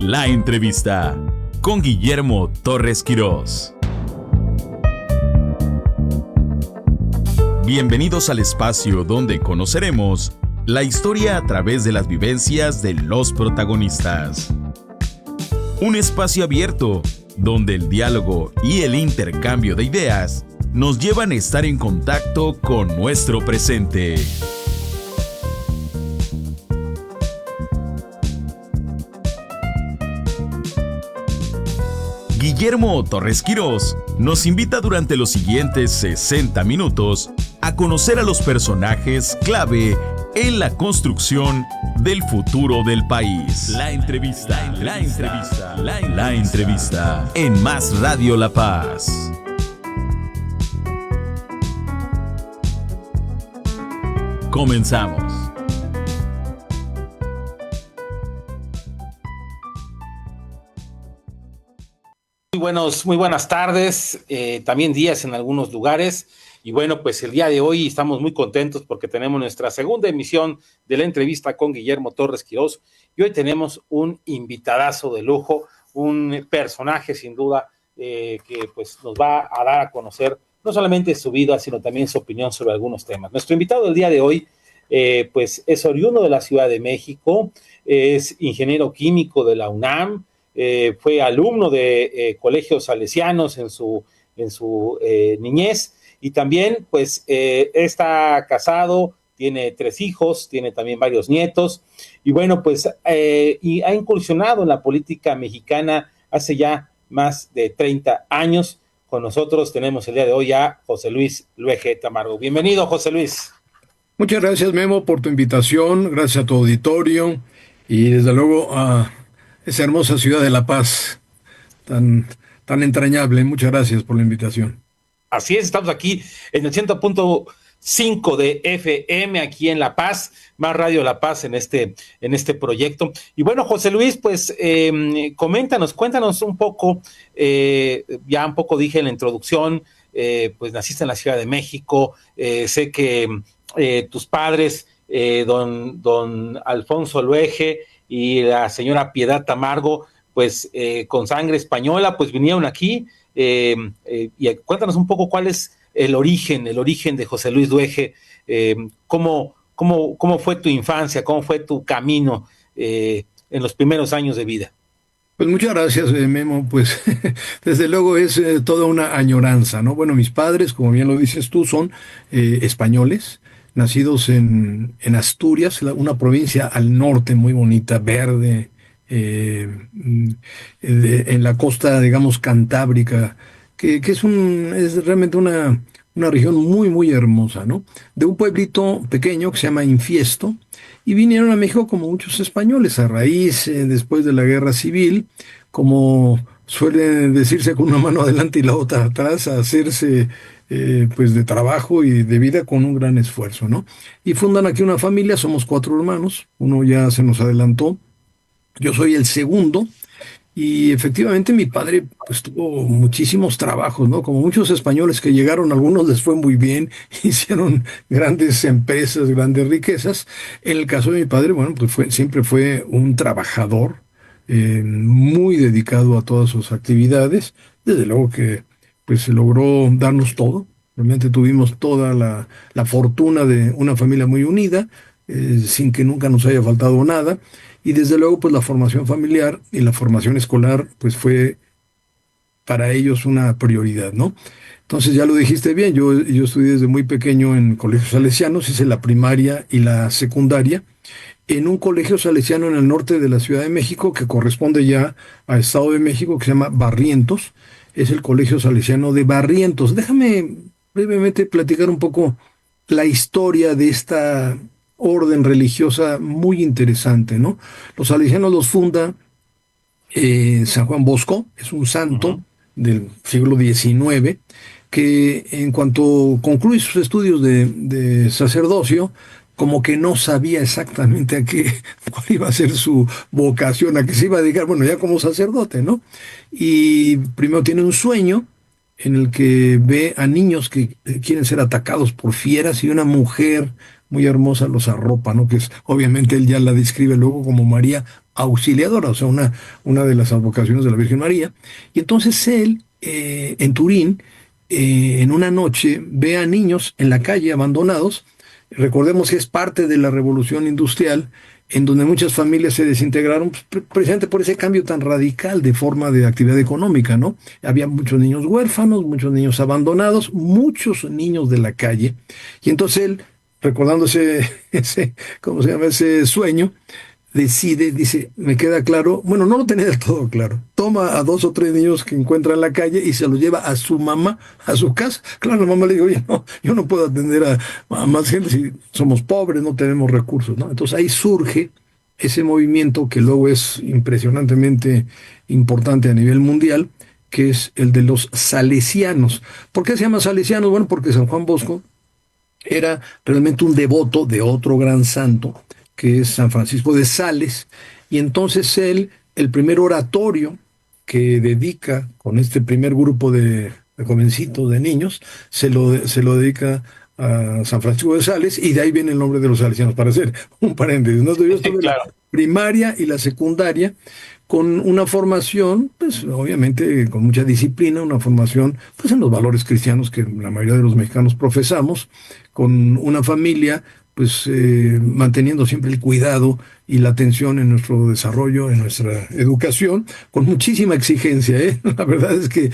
La entrevista con Guillermo Torres Quirós. Bienvenidos al espacio donde conoceremos la historia a través de las vivencias de los protagonistas. Un espacio abierto donde el diálogo y el intercambio de ideas nos llevan a estar en contacto con nuestro presente. Guillermo Torres Quirós nos invita durante los siguientes 60 minutos a conocer a los personajes clave en la construcción del futuro del país. La entrevista en Más Radio La Paz. Comenzamos. Muy buenas tardes, también días en algunos lugares. Y bueno, pues el día de hoy estamos muy contentos porque tenemos nuestra segunda emisión de la entrevista con Guillermo Torres Quirós. Y hoy tenemos un invitadazo de lujo, un personaje sin duda que pues nos va a dar a conocer no solamente su vida, sino también su opinión sobre algunos temas. Nuestro invitado del día de hoy pues es oriundo de la Ciudad de México, es ingeniero químico de la UNAM, fue alumno de colegios salesianos en su niñez. Y también, pues, está casado, tiene 3 hijos, tiene también varios nietos. Y bueno, pues, y ha incursionado en la política mexicana hace ya más de 30 años. Con nosotros tenemos el día de hoy a José Luis Luege Tamargo. Bienvenido, José Luis. Muchas gracias, Memo, por tu invitación. Gracias a tu auditorio. Y desde luego a esa hermosa ciudad de La Paz, tan entrañable. Muchas gracias por la invitación. Así es, estamos aquí en el 100.5 de FM, aquí en La Paz, Más Radio La Paz en este proyecto. Y bueno, José Luis, pues cuéntanos un poco, ya un poco dije en la introducción, pues naciste en la Ciudad de México, sé que tus padres, don Alfonso Luege y la señora Piedad Tamargo, pues con sangre española, pues vinieron aquí. Y cuéntanos un poco cuál es el origen de José Luis Luege, cómo fue tu infancia, cómo fue tu camino en los primeros años de vida. Pues muchas gracias, Memo. Pues desde luego es toda una añoranza, ¿no? Bueno, mis padres, como bien lo dices tú, son españoles, nacidos en Asturias, una provincia al norte muy bonita, verde, en la costa, digamos, cantábrica, que es realmente una región muy, muy hermosa, ¿no? De un pueblito pequeño que se llama Infiesto, y vinieron a México como muchos españoles, a raíz, después de la Guerra Civil, como suele decirse, con una mano adelante y la otra atrás, a hacerse pues de trabajo y de vida con un gran esfuerzo, ¿no? Y fundan aquí una familia, somos 4 hermanos, uno ya se nos adelantó. Yo soy el segundo y efectivamente mi padre pues tuvo muchísimos trabajos, ¿no? Como muchos españoles que llegaron, algunos les fue muy bien, hicieron grandes empresas, grandes riquezas. En el caso de mi padre, bueno, pues siempre fue un trabajador muy dedicado a todas sus actividades. Desde luego que pues se logró darnos todo. Realmente tuvimos toda la fortuna de una familia muy unida, sin que nunca nos haya faltado nada. Y desde luego, pues la formación familiar y la formación escolar, pues fue para ellos una prioridad, ¿no? Entonces, ya lo dijiste bien, yo estudié desde muy pequeño en colegios salesianos, hice la primaria y la secundaria, en un colegio salesiano en el norte de la Ciudad de México, que corresponde ya al Estado de México, que se llama Barrientos, es el Colegio Salesiano de Barrientos. Déjame brevemente platicar un poco la historia de esta orden religiosa muy interesante, ¿no? Los salesianos los funda San Juan Bosco, es un santo del siglo XIX, que en cuanto concluye sus estudios de sacerdocio, como que no sabía exactamente cuál iba a ser su vocación, a qué se iba a dedicar, bueno, ya como sacerdote, ¿no? Y primero tiene un sueño, en el que ve a niños que quieren ser atacados por fieras y una mujer muy hermosa los arropa, ¿no? Que es, obviamente él ya la describe luego como María Auxiliadora, o sea, una de las advocaciones de la Virgen María. Y entonces él, en Turín, en una noche, ve a niños en la calle abandonados. Recordemos que es parte de la revolución industrial, en donde muchas familias se desintegraron precisamente por ese cambio tan radical de forma de actividad económica, ¿no? Había muchos niños huérfanos, muchos niños abandonados, muchos niños de la calle. Y entonces él, recordando ¿cómo se llama? Ese sueño, decide, dice, me queda claro, bueno, no lo tenía del todo claro, toma a 2 o 3 niños que encuentra en la calle y se los lleva a su mamá, a su casa. Claro, la mamá le dijo, oye, no, yo no puedo atender a más gente si somos pobres, no tenemos recursos, ¿no? Entonces ahí surge ese movimiento que luego es impresionantemente importante a nivel mundial, que es el de los salesianos. ¿Por qué se llama salesianos? Bueno, porque San Juan Bosco era realmente un devoto de otro gran santo, que es San Francisco de Sales, y entonces él, el primer oratorio que dedica con este primer grupo de jovencitos, de niños, se lo dedica a San Francisco de Sales, y de ahí viene el nombre de los salesianos, para hacer un paréntesis, ¿no? Yo estuve Claro. la primaria y la secundaria con una formación, pues obviamente con mucha disciplina, una formación pues en los valores cristianos que la mayoría de los mexicanos profesamos, con una familia pues manteniendo siempre el cuidado y la atención en nuestro desarrollo, en nuestra educación, con muchísima exigencia, ¿eh? La verdad es que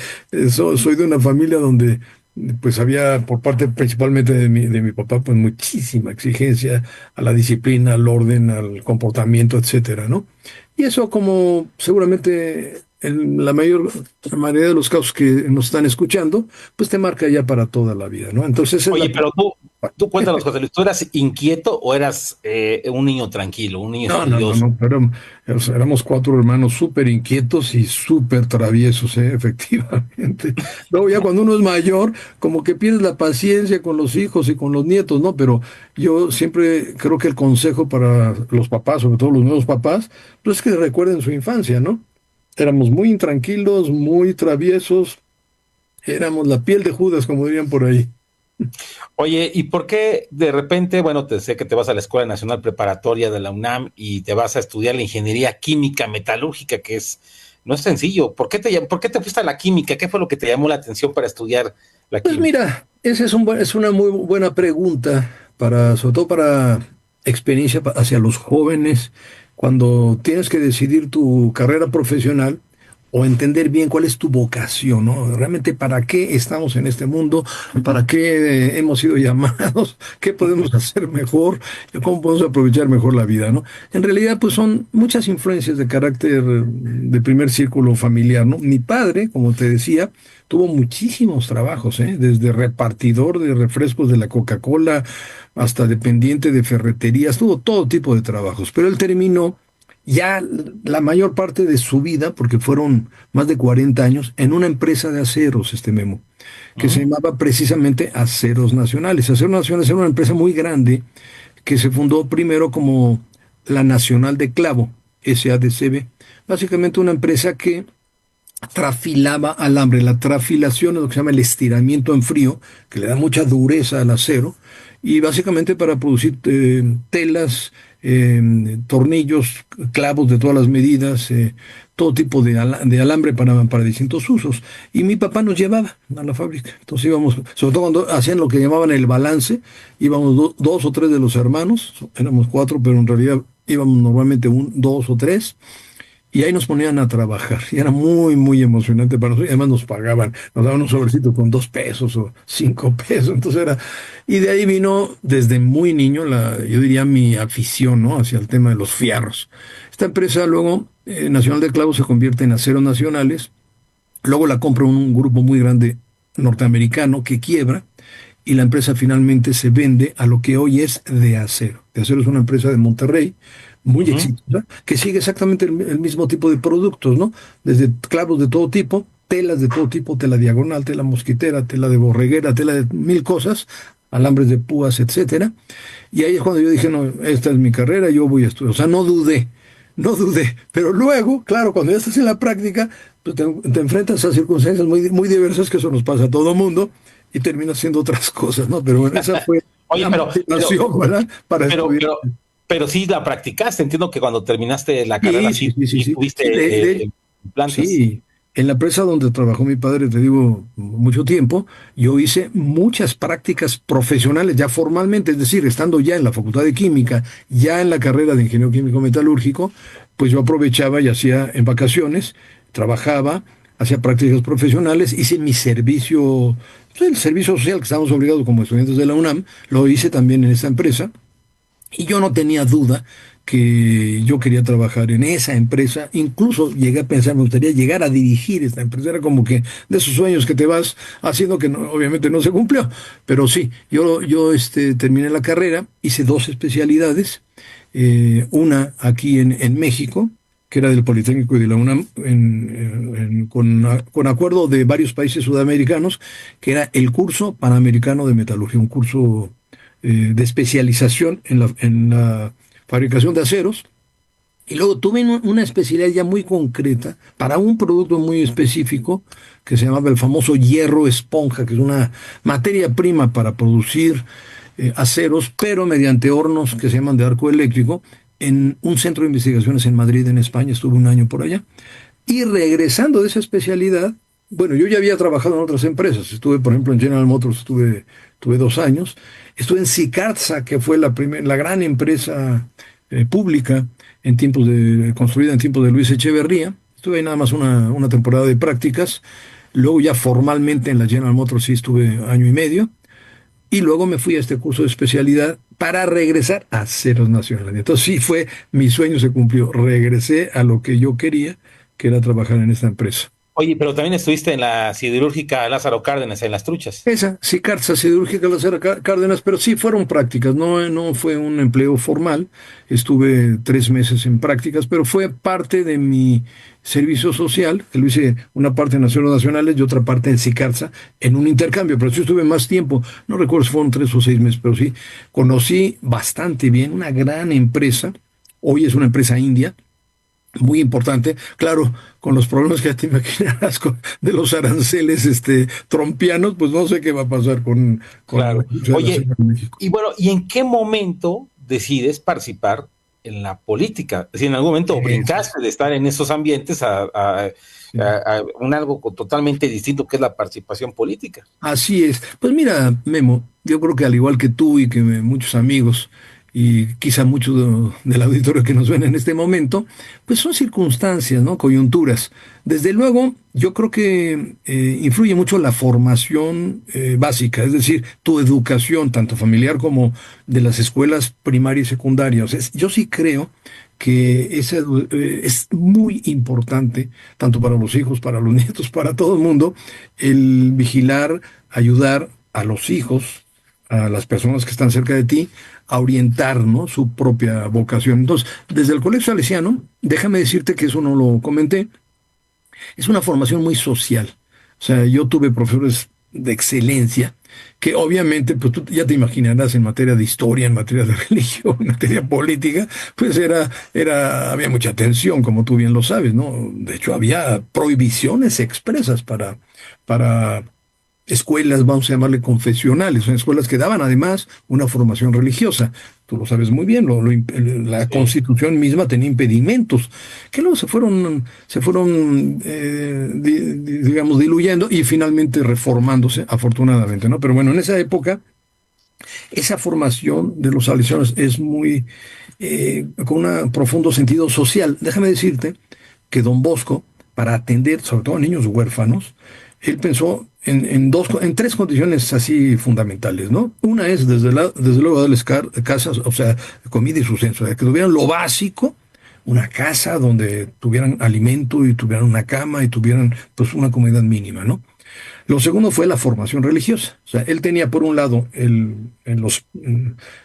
soy de una familia donde pues había por parte principalmente de mi papá pues muchísima exigencia a la disciplina, al orden, al comportamiento, etcétera, ¿no? Y eso, como seguramente en la mayoría de los casos que nos están escuchando, pues te marca ya para toda la vida, ¿no? Entonces es Oye, pero tú cuéntanos, José Luis, ¿tú eras inquieto o eras un niño tranquilo, un niño estudioso? No, pero éramos 4 hermanos súper inquietos y súper traviesos, efectivamente. Luego ya cuando uno es mayor, como que pierdes la paciencia con los hijos y con los nietos, ¿no? Pero yo siempre creo que el consejo para los papás, sobre todo los nuevos papás, pues es que recuerden su infancia, ¿no? Éramos muy intranquilos, muy traviesos, éramos la piel de Judas, como dirían por ahí. Oye, ¿y por qué de repente, bueno, te sé que te vas a la Escuela Nacional Preparatoria de la UNAM y te vas a estudiar la ingeniería química metalúrgica, no es sencillo? ¿Por qué te fuiste a la química? ¿Qué fue lo que te llamó la atención para estudiar la Pues química? mira, esa es una muy buena pregunta, sobre todo para experiencia hacia los jóvenes, cuando tienes que decidir tu carrera profesional o entender bien cuál es tu vocación, ¿no? Realmente para qué estamos en este mundo, para qué hemos sido llamados, qué podemos hacer mejor, cómo podemos aprovechar mejor la vida, ¿no? En realidad, pues son muchas influencias de carácter de primer círculo familiar, ¿no? Mi padre, como te decía, tuvo muchísimos trabajos, ¿eh? Desde repartidor de refrescos de la Coca-Cola hasta dependiente de ferreterías, tuvo todo tipo de trabajos, pero él terminó ya la mayor parte de su vida, porque fueron más de 40 años, en una empresa de aceros, Memo, que se llamaba precisamente Aceros Nacionales. Aceros Nacionales era una empresa muy grande que se fundó primero como la Nacional de Clavo, SADCB, básicamente una empresa que trafilaba alambre. La trafilación es lo que se llama el estiramiento en frío, que le da mucha dureza al acero, y básicamente para producir telas, tornillos, clavos de todas las medidas, todo tipo de alambre para distintos usos. Y mi papá nos llevaba a la fábrica. Entonces íbamos, sobre todo cuando hacían lo que llamaban el balance, íbamos 2 o 3 de los hermanos, éramos 4, pero en realidad íbamos normalmente 2 o 3. Y ahí nos ponían a trabajar. Y era muy, muy emocionante para nosotros. Y además nos pagaban, nos daban un sobrecito con 2 pesos o 5 pesos. Entonces era. Y de ahí vino desde muy niño, yo diría, mi afición, ¿no? Hacia el tema de los fierros. Esta empresa luego, Nacional de Clavos, se convierte en Aceros Nacionales. Luego la compra un grupo muy grande norteamericano que quiebra. Y la empresa finalmente se vende a lo que hoy es De Acero. De Acero es una empresa de Monterrey muy exitosa, que sigue exactamente el mismo tipo de productos, ¿no? Desde clavos de todo tipo, telas de todo tipo, tela diagonal, tela mosquitera, tela de borreguera, tela de 1000 cosas, alambres de púas, etcétera. Y ahí es cuando yo dije, no, esta es mi carrera, yo voy a estudiar. O sea, no dudé, pero luego, claro, cuando ya estás en la práctica, pues te enfrentas a circunstancias muy diversas, que eso nos pasa a todo mundo, y terminas haciendo otras cosas, ¿no? Pero bueno, esa fue Oye, la motivación, ¿verdad? Para estudiar. pero sí la practicaste. Entiendo que cuando terminaste la carrera Sí, sí, sí, sí, sí, sí sí. Sí, tuviste plantas. sí, en la empresa donde trabajó mi padre, te digo, mucho tiempo, yo hice muchas prácticas profesionales ya formalmente, es decir, estando ya en la Facultad de Química, ya en la carrera de Ingeniero Químico Metalúrgico, pues yo aprovechaba y hacía en vacaciones, trabajaba, hacía prácticas profesionales, hice mi servicio, pues, el servicio social que estábamos obligados como estudiantes de la UNAM, lo hice también en esta empresa. Y yo no tenía duda que yo quería trabajar en esa empresa. Incluso llegué a pensar, me gustaría llegar a dirigir esta empresa. Era como que de esos sueños que te vas haciendo que obviamente no se cumplió. Pero sí, yo terminé la carrera, hice dos especialidades. Una aquí en México, que era del Politécnico y de la UNAM, con acuerdo de varios países sudamericanos, que era el curso panamericano de metalurgia, un curso de especialización en la fabricación de aceros. Y luego tuve una especialidad ya muy concreta para un producto muy específico que se llamaba el famoso hierro esponja, que es una materia prima para producir aceros, pero mediante hornos que se llaman de arco eléctrico, en un centro de investigaciones en Madrid, en España. Estuve un año por allá. Y regresando de esa especialidad, bueno, yo ya había trabajado en otras empresas. Estuve, por ejemplo, en General Motors, tuve 2 años. Estuve en Sicarza, que fue la gran empresa pública construida en tiempos de Luis Echeverría. Estuve ahí nada más una temporada de prácticas. Luego ya formalmente en la General Motors sí estuve año y medio. Y luego me fui a este curso de especialidad para regresar a Aceros Nacionales. Entonces sí fue, mi sueño se cumplió. Regresé a lo que yo quería, que era trabajar en esta empresa. Oye, pero también estuviste en la siderúrgica Lázaro Cárdenas, en Las Truchas. Esa, sí, Carza Sidúrgica Lázaro Cárdenas, pero sí fueron prácticas, no fue un empleo formal. Estuve 3 meses en prácticas, pero fue parte de mi servicio social, que lo hice una parte en Naciones Nacionales y otra parte en Sicarza, en un intercambio, pero sí estuve más tiempo, no recuerdo si fueron 3 o 6 meses, pero sí, conocí bastante bien una gran empresa, hoy es una empresa india, muy importante, claro, con los problemas que ya te imaginarás de los aranceles trompianos, pues no sé qué va a pasar con la Claro. industria del Oye, acero en México. y bueno, ¿y en qué momento decides participar en la política? Si en algún momento Eso, brincaste de estar en esos ambientes sí. a un algo totalmente distinto que es la participación política. Así es. Pues mira, Memo, yo creo que al igual que tú y que muchos amigos y quizá muchos del auditorio que nos ven en este momento, pues son circunstancias, ¿no? Coyunturas. Desde luego, yo creo que influye mucho la formación básica, es decir, tu educación, tanto familiar como de las escuelas primaria y secundaria. O sea, yo sí creo que es muy importante, tanto para los hijos, para los nietos, para todo el mundo, el vigilar, ayudar a los hijos, a las personas que están cerca de ti, a orientar, ¿no?, su propia vocación. Entonces, desde el Colegio Salesiano, déjame decirte que eso no lo comenté, es una formación muy social. O sea, yo tuve profesores de excelencia, que obviamente, pues tú ya te imaginarás en materia de historia, en materia de religión, en materia política, pues había mucha tensión, como tú bien lo sabes, ¿no? De hecho, había prohibiciones expresas para escuelas, vamos a llamarle confesionales, son escuelas que daban además una formación religiosa. Tú lo sabes muy bien, la Sí. Constitución misma tenía impedimentos que luego se fueron digamos, diluyendo y finalmente reformándose, afortunadamente, ¿no? Pero bueno, en esa época, esa formación de los salesianos es muy, con un profundo sentido social. Déjame decirte que Don Bosco, para atender sobre todo a niños huérfanos, él pensó en tres condiciones así fundamentales, ¿no? Una es, desde luego, darles casas, o sea, comida y sustento, o sea, que tuvieran lo básico, una casa donde tuvieran alimento y tuvieran una cama y tuvieran, pues, una comodidad mínima, ¿no? Lo segundo fue la formación religiosa. O sea, él tenía por un lado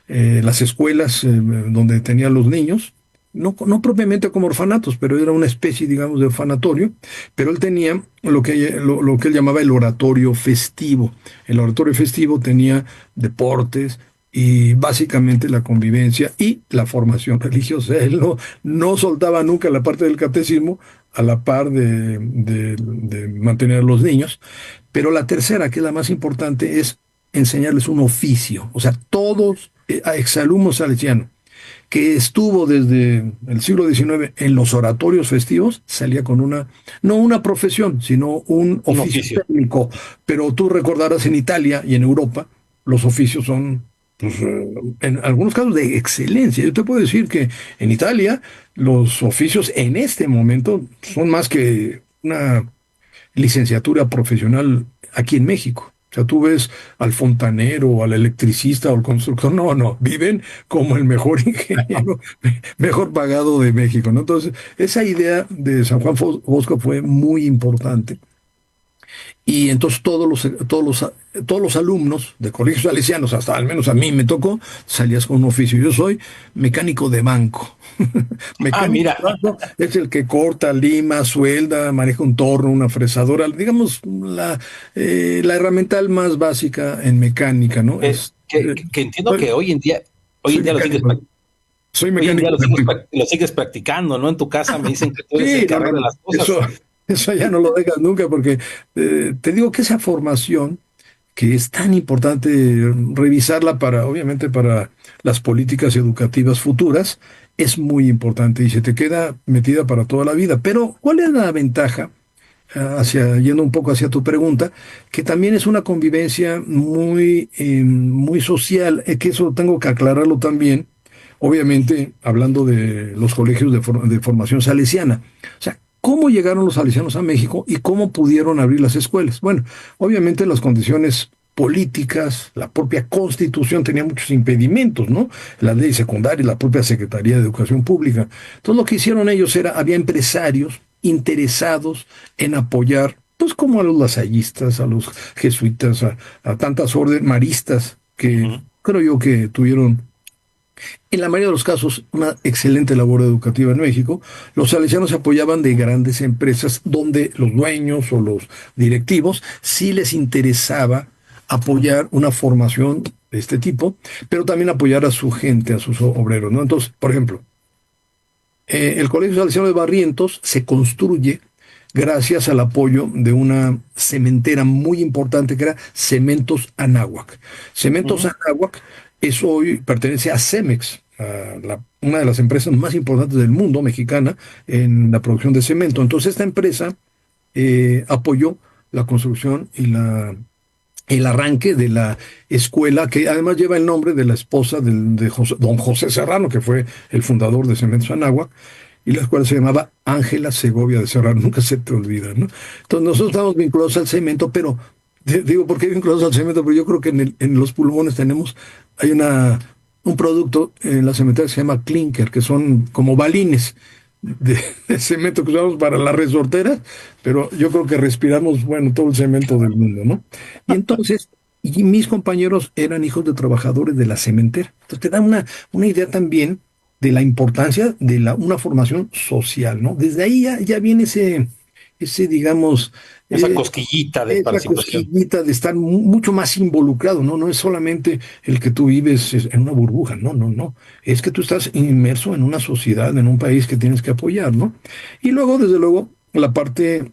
las escuelas donde tenían los niños, no propiamente como orfanatos, pero era una especie, digamos, de orfanatorio, pero él tenía lo que él llamaba el oratorio festivo. El oratorio festivo tenía deportes y básicamente la convivencia y la formación religiosa. Él no soltaba nunca la parte del catecismo a la par de mantener a los niños. Pero la tercera, que es la más importante, es enseñarles un oficio. O sea, todos exalumnos salesianos que estuvo desde el siglo XIX en los oratorios festivos, salía con no una profesión, sino un oficio técnico. Pero tú recordarás en Italia y en Europa, los oficios son, pues, en algunos casos de excelencia. Yo te puedo decir que en Italia los oficios en este momento son más que una licenciatura profesional aquí en México. O sea, tú ves al fontanero, al electricista o al constructor, no, viven como el mejor ingeniero, mejor pagado de México, ¿no? Entonces, esa idea de San Juan Bosco fue muy importante. Y entonces todos los alumnos de colegios salesianos, hasta al menos a mí me tocó, salías con un oficio. Yo soy mecánico de banco. Mecánico de banco es el que corta, lima, suelda, maneja un torno, una fresadora, digamos, la herramienta más básica en mecánica, ¿no? Que entiendo que hoy en día soy mecánico. Lo sigues practicando, ¿no? En tu casa me dicen que tú eres el carrera de las cosas. Eso ya no lo dejas nunca, porque te digo que esa formación, que es tan importante revisarla obviamente, para las políticas educativas futuras, es muy importante y se te queda metida para toda la vida. Pero, ¿cuál es la ventaja? Yendo un poco hacia tu pregunta, que también es una convivencia muy social, que eso tengo que aclararlo también, obviamente hablando de los colegios de formación salesiana. O sea, ¿cómo llegaron los salesianos a México y cómo pudieron abrir las escuelas? Bueno, obviamente las condiciones políticas, la propia Constitución tenía muchos impedimentos, ¿no? La ley secundaria, la propia Secretaría de Educación Pública. Entonces lo que hicieron ellos había empresarios interesados en apoyar, pues, como a los lasallistas, a los jesuitas, a tantas órdenes maristas que creo yo que tuvieron, en la mayoría de los casos, una excelente labor educativa en México. Los salesianos se apoyaban de grandes empresas donde los dueños o los directivos sí les interesaba apoyar una formación de este tipo, pero también apoyar a su gente, a sus obreros, ¿no? Entonces, por ejemplo, el Colegio Salesiano de Barrientos se construye gracias al apoyo de una cementera muy importante que era Cementos Anáhuac. Cementos Anáhuac pertenece a Cemex, una de las empresas más importantes del mundo, mexicana, en la producción de cemento. Entonces esta empresa apoyó la construcción y el arranque de la escuela, que además lleva el nombre de la esposa de don José Serrano, que fue el fundador de Cementos Anáhuac, y la escuela se llamaba Ángela Segovia de Serrano, nunca se te olvida, ¿no? Entonces nosotros estamos vinculados al cemento, pero digo, ¿por qué vinculados al cemento? Porque yo creo que en los pulmones hay un producto en la cementera que se llama clinker, que son como balines de cemento que usamos para las resorteras, pero yo creo que respiramos, bueno, todo el cemento del mundo, ¿no? Y entonces, mis compañeros eran hijos de trabajadores de la cementera. Entonces te da una idea también de la importancia de una formación social, ¿no? Desde ahí ya viene ese digamos, esa cosquillita de participación. Cosquillita de estar mucho más involucrado, ¿no? No es solamente el que tú vives en una burbuja, no. Es que tú estás inmerso en una sociedad, en un país que tienes que apoyar, ¿no? Y luego, desde luego, la parte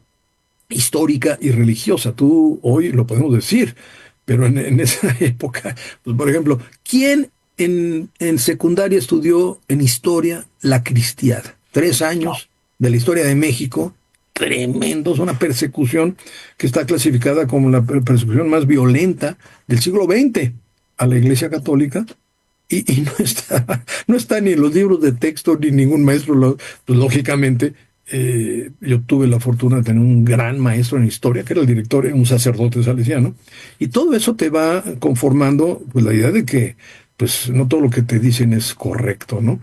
histórica y religiosa. Tú hoy lo podemos decir, pero en esa época, pues, por ejemplo, ¿quién en secundaria estudió en historia la cristiada? 3 años de la historia de México. Tremendo, es una persecución que está clasificada como la persecución más violenta del siglo XX a la Iglesia Católica, y no está ni en los libros de texto ni ningún maestro. Pues lógicamente yo tuve la fortuna de tener un gran maestro en historia, que era el director, un sacerdote salesiano, y todo eso te va conformando, pues, la idea de que, pues, no todo lo que te dicen es correcto, ¿no?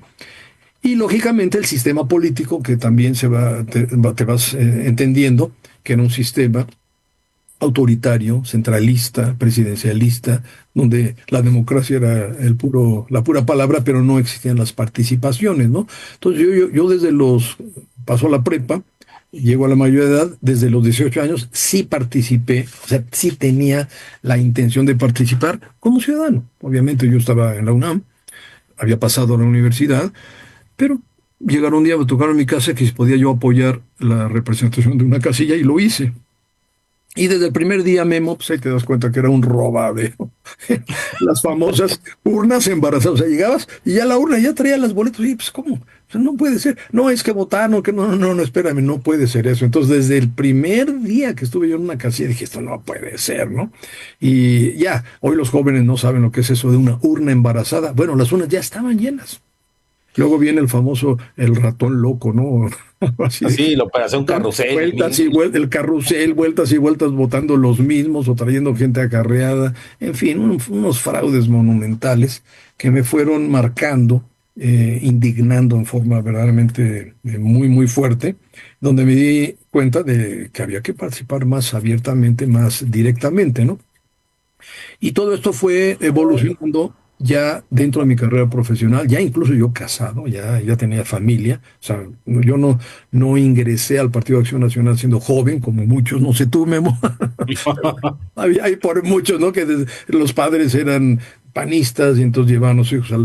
Y lógicamente el sistema político, que también te vas entendiendo que era un sistema autoritario, centralista, presidencialista, donde la democracia era la pura palabra, pero no existían las participaciones, ¿no? Entonces yo desde pasó la prepa, llego a la mayoría de edad, desde los 18 años sí participé, o sea, sí tenía la intención de participar como ciudadano. Obviamente yo estaba en la UNAM, había pasado a la universidad, pero llegaron un día, me tocaron mi casa que si podía yo apoyar la representación de una casilla y lo hice. Y desde el primer día, Memo, pues ahí te das cuenta que era un robadero. Las famosas urnas embarazadas. O sea, llegabas y ya la urna ya traía las boletas. Y pues, ¿cómo? O sea, no puede ser. No, es que votaron, que no, espérame, no puede ser eso. Entonces, desde el primer día que estuve yo en una casilla, dije, esto no puede ser, ¿no? Y ya, hoy los jóvenes no saben lo que es eso de una urna embarazada. Bueno, las urnas ya estaban llenas. Luego viene el famoso, el ratón loco, ¿no? Así de, Así, la operación carrusel. vueltas y vueltas, el carrusel, vueltas y vueltas votando los mismos o trayendo gente acarreada. En fin, unos fraudes monumentales que me fueron marcando, indignando en forma verdaderamente muy, muy fuerte, donde me di cuenta de que había que participar más abiertamente, más directamente, ¿no? Y todo esto fue evolucionando ya dentro de mi carrera profesional, ya incluso yo casado, ya tenía familia, o sea, yo no ingresé al Partido de Acción Nacional siendo joven, como muchos, no sé tú, Memo, hay por muchos, ¿no? Que los padres eran panistas y entonces llevaban a los hijos a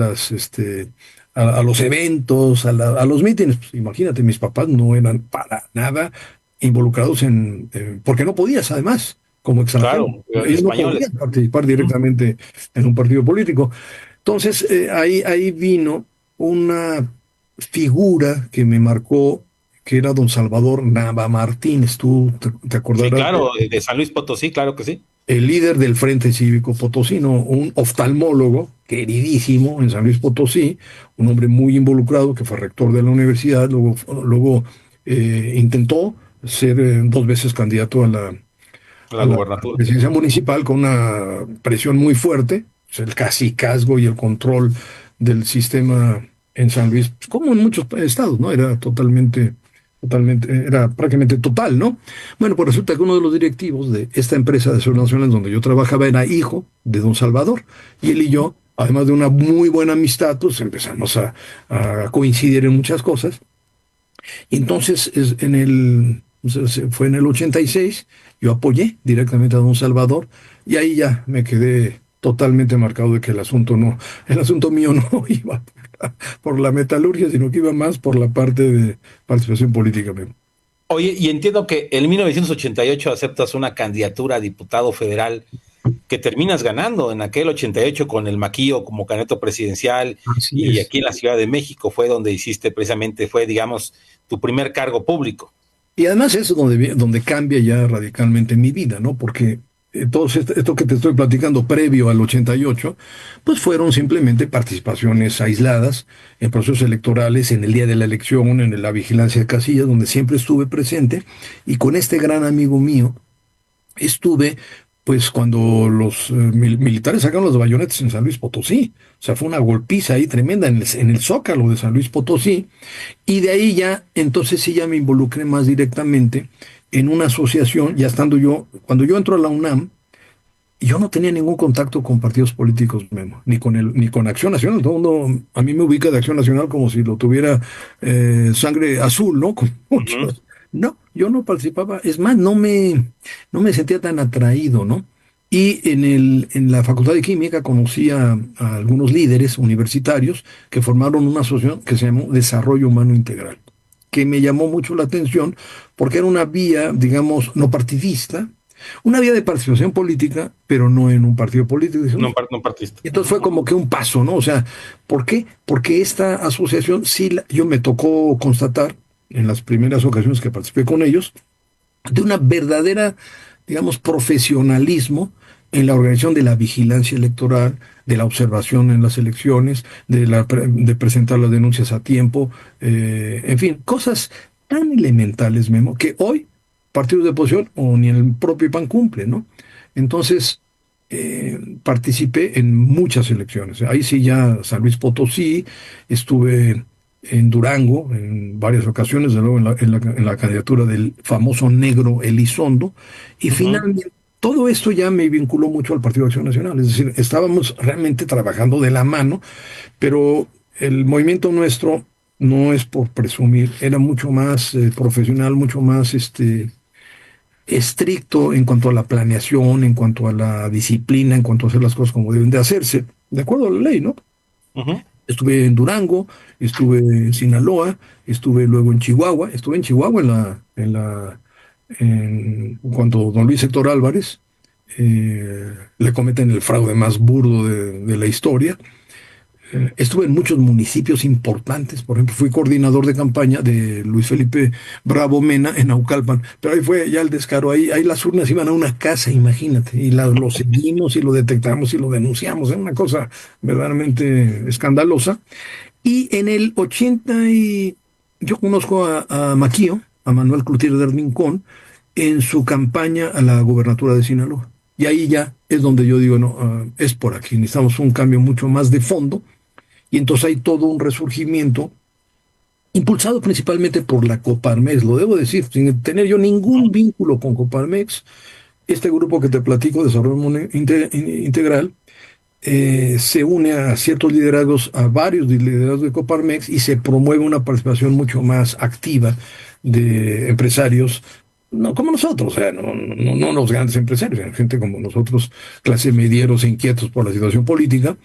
a los eventos, a los mítines. Pues, imagínate, mis papás no eran para nada involucrados porque no podías, además, como extranjero. Claro, Ellos no españoles. podían participar directamente en un partido político. Entonces, ahí vino una figura que me marcó, que era don Salvador Nava Martínez. Tú te Sí, acordarás claro, de San Luis Potosí, claro que sí. el líder del Frente Cívico Potosino, un oftalmólogo queridísimo en San Luis Potosí, un hombre muy involucrado que fue rector de la universidad, luego intentó ser 2 veces candidato A la a la gubernatura. presidencia municipal con una presión muy fuerte, pues, el cacicazgo y el control del sistema en San Luis, pues, como en muchos estados, ¿no? Era era prácticamente total, ¿no? Bueno, pues resulta que uno de los directivos de esta empresa de seguridad nacional donde yo trabajaba era hijo de don Salvador, y él y yo, además de una muy buena amistad, pues empezamos a coincidir en muchas cosas. Y entonces, fue en el 86, yo apoyé directamente a don Salvador, y ahí ya me quedé totalmente marcado de que el asunto mío no iba por la metalurgia, sino que iba más por la parte de participación política. Oye, y entiendo que en 1988 aceptas una candidatura a diputado federal que terminas ganando en aquel 88 con el Maquillo como candidato presidencial, Así y es. aquí en la Ciudad de México fue donde hiciste precisamente, fue, digamos, tu primer cargo público. Y además es donde cambia ya radicalmente mi vida, ¿no? Porque todo esto que te estoy platicando previo al 88, pues fueron simplemente participaciones aisladas en procesos electorales, en el día de la elección, en la vigilancia de casillas, donde siempre estuve presente. Y con este gran amigo mío estuve, pues cuando los militares sacaron las bayonetas en San Luis Potosí. O sea, fue una golpiza ahí tremenda en el Zócalo de San Luis Potosí. Y de ahí ya, entonces sí ya me involucré más directamente en una asociación, ya estando cuando yo entro a la UNAM, yo no tenía ningún contacto con partidos políticos, Memo, ni con Acción Nacional. Todo el mundo a mí me ubica de Acción Nacional como si lo tuviera sangre azul, ¿no? Con Ujú. muchos. No, yo no participaba. Es más, no me sentía tan atraído, ¿no? Y en la Facultad de Química conocí a algunos líderes universitarios que formaron una asociación que se llamó Desarrollo Humano Integral, que me llamó mucho la atención porque era una vía, digamos, no partidista, una vía de participación política, pero no en un partido político. Dije, No, "Uy". no partiste. Entonces fue como que un paso, ¿no? O sea, ¿por qué? Porque esta asociación, sí, yo me tocó constatar en las primeras ocasiones que participé con ellos, de una verdadera, digamos, profesionalismo en la organización de la vigilancia electoral, de la observación en las elecciones, de presentar las denuncias a tiempo, en fin, cosas tan elementales, Memo, que hoy partidos de oposición o ni el propio PAN cumple, ¿no? Entonces, participé en muchas elecciones. Ahí sí ya San Luis Potosí, estuve en Durango en varias ocasiones, de nuevo en la candidatura del famoso negro Elizondo, y Ujú. finalmente todo esto ya me vinculó mucho al Partido de Acción Nacional, es decir, estábamos realmente trabajando de la mano, pero el movimiento nuestro no es por presumir, era mucho más profesional, mucho más estricto en cuanto a la planeación, en cuanto a la disciplina, en cuanto a hacer las cosas como deben de hacerse, de acuerdo a la ley, ¿no? Ujú. Estuve en Durango, estuve en Sinaloa, estuve luego en Chihuahua, estuve en Chihuahua cuando don Luis Héctor Álvarez le cometen el fraude más burdo de la historia. Estuve en muchos municipios importantes, por ejemplo, fui coordinador de campaña de Luis Felipe Bravo Mena en Naucalpan, pero ahí fue ya el descaro, ahí las urnas iban a una casa, imagínate, y lo seguimos y lo detectamos y lo denunciamos, es una cosa verdaderamente escandalosa. Y en el 80 yo conozco a Maquío, a Manuel Cloutier de Rincón, en su campaña a la gobernatura de Sinaloa. Y ahí ya es donde yo digo, no, es por aquí, necesitamos un cambio mucho más de fondo y entonces hay todo un resurgimiento, impulsado principalmente por la Coparmex, lo debo decir, sin tener yo ningún vínculo con Coparmex. Este grupo que te platico, Desarrollo Integral, se une a ciertos liderazgos, a varios liderazgos de Coparmex y se promueve una participación mucho más activa de empresarios, no como nosotros, o sea, no los grandes empresarios, sino gente como nosotros, clase medieros e inquietos por la situación política.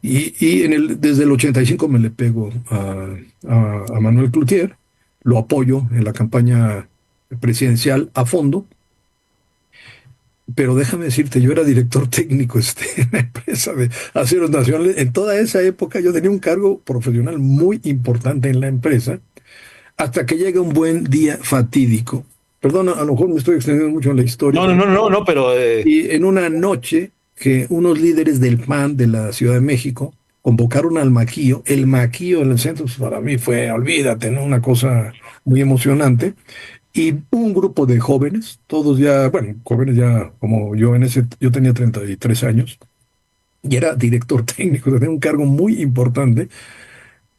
Y desde el 85 me le pego a Manuel Cloutier, lo apoyo en la campaña presidencial a fondo, pero déjame decirte, yo era director técnico en la empresa de Aceros Nacionales. En toda esa época yo tenía un cargo profesional muy importante en la empresa, hasta que llega un buen día fatídico. Perdón, a lo mejor me estoy extendiendo mucho en la historia. No, pero Y en una noche que unos líderes del PAN de la Ciudad de México convocaron al Maquío, el Maquío en el centro, pues para mí fue, olvídate, ¿no? Una cosa muy emocionante. Y un grupo de jóvenes, todos ya, bueno, jóvenes ya como yo yo tenía 33 años y era director técnico, tenía un cargo muy importante.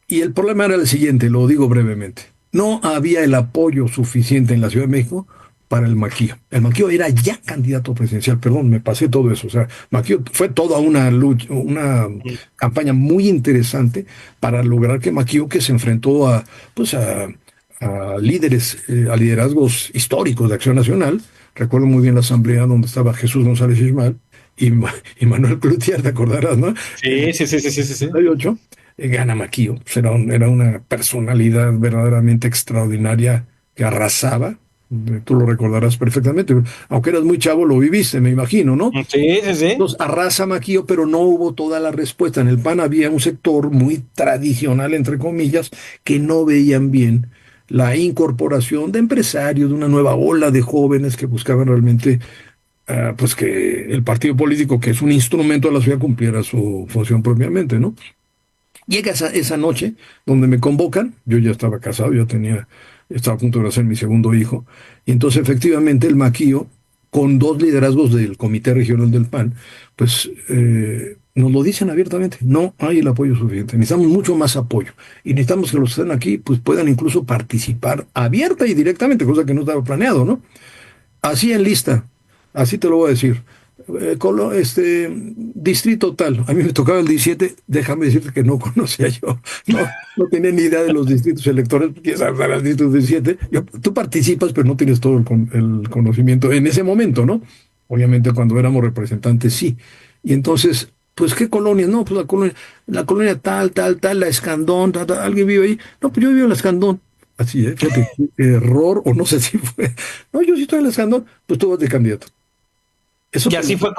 Y el problema era el siguiente, lo digo brevemente. No había el apoyo suficiente en la Ciudad de México para el Maquío. El Maquío era ya candidato presidencial, perdón, me pasé todo eso. O sea, Maquío fue toda una lucha, una campaña muy interesante para lograr que Maquío, que se enfrentó pues a líderes, a liderazgos históricos de Acción Nacional. Recuerdo muy bien la asamblea donde estaba Jesús González Ismael y Manuel Cloutier, te acordarás, ¿no? Sí. 88, gana Maquío. Pues era una personalidad verdaderamente extraordinaria que arrasaba. Tú lo recordarás perfectamente. Aunque eras muy chavo, lo viviste, me imagino, ¿no? Sí. Entonces arrasa Maquío, pero no hubo toda la respuesta. En el PAN había un sector muy tradicional, entre comillas, que no veían bien la incorporación de empresarios, de una nueva ola de jóvenes que buscaban realmente pues que el partido político, que es un instrumento de la ciudad, cumpliera su función propiamente, ¿no? Llega esa noche donde me convocan, yo ya estaba casado, estaba a punto de nacer mi segundo hijo, y entonces efectivamente el Maquío, con dos liderazgos del Comité Regional del PAN, pues nos lo dicen abiertamente, no hay el apoyo suficiente, necesitamos mucho más apoyo, y necesitamos que los que estén aquí pues puedan incluso participar abierta y directamente, cosa que no estaba planeado, ¿no? Así en lista, así te lo voy a decir. Distrito tal, a mí me tocaba el 17, déjame decirte que no conocía yo, no tenía ni idea de los distritos electorales, quieres saber el distrito 17, tú participas, pero no tienes todo el conocimiento en ese momento, ¿no? Obviamente cuando éramos representantes sí. Y entonces, pues ¿qué colonia? No, pues la colonia tal, la Escandón, ¿alguien vive ahí? No, pues yo vivo en la Escandón. Así, fíjate, error, o no sé si fue. No, yo sí estoy en la Escandón, pues tú vas de candidato. Eso y así fue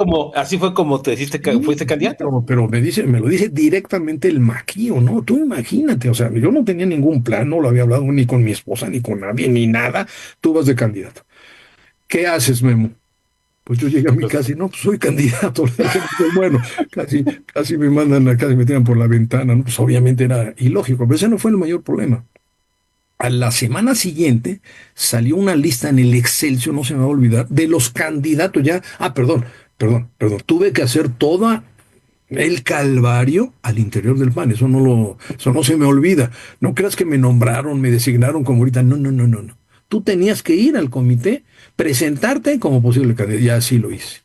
como te dijiste que fuiste candidato. Pero me lo dice directamente el Maquío, ¿no? Tú imagínate, o sea, yo no tenía ningún plan, no lo había hablado ni con mi esposa, ni con nadie, ni nada. Tú vas de candidato. ¿Qué haces, Memo? Pues yo llegué a mi casa y no, pues soy candidato. Bueno, casi me mandan casi me tiran por la ventana, ¿no? Pues obviamente era ilógico, pero ese no fue el mayor problema. A la semana siguiente salió una lista en el Excelsior, no se me va a olvidar, de los candidatos ya. Perdón. Tuve que hacer todo el calvario al interior del PAN. Eso no se me olvida. No creas que me nombraron, me designaron como ahorita. No. Tú tenías que ir al comité, presentarte como posible candidato. Y así lo hice.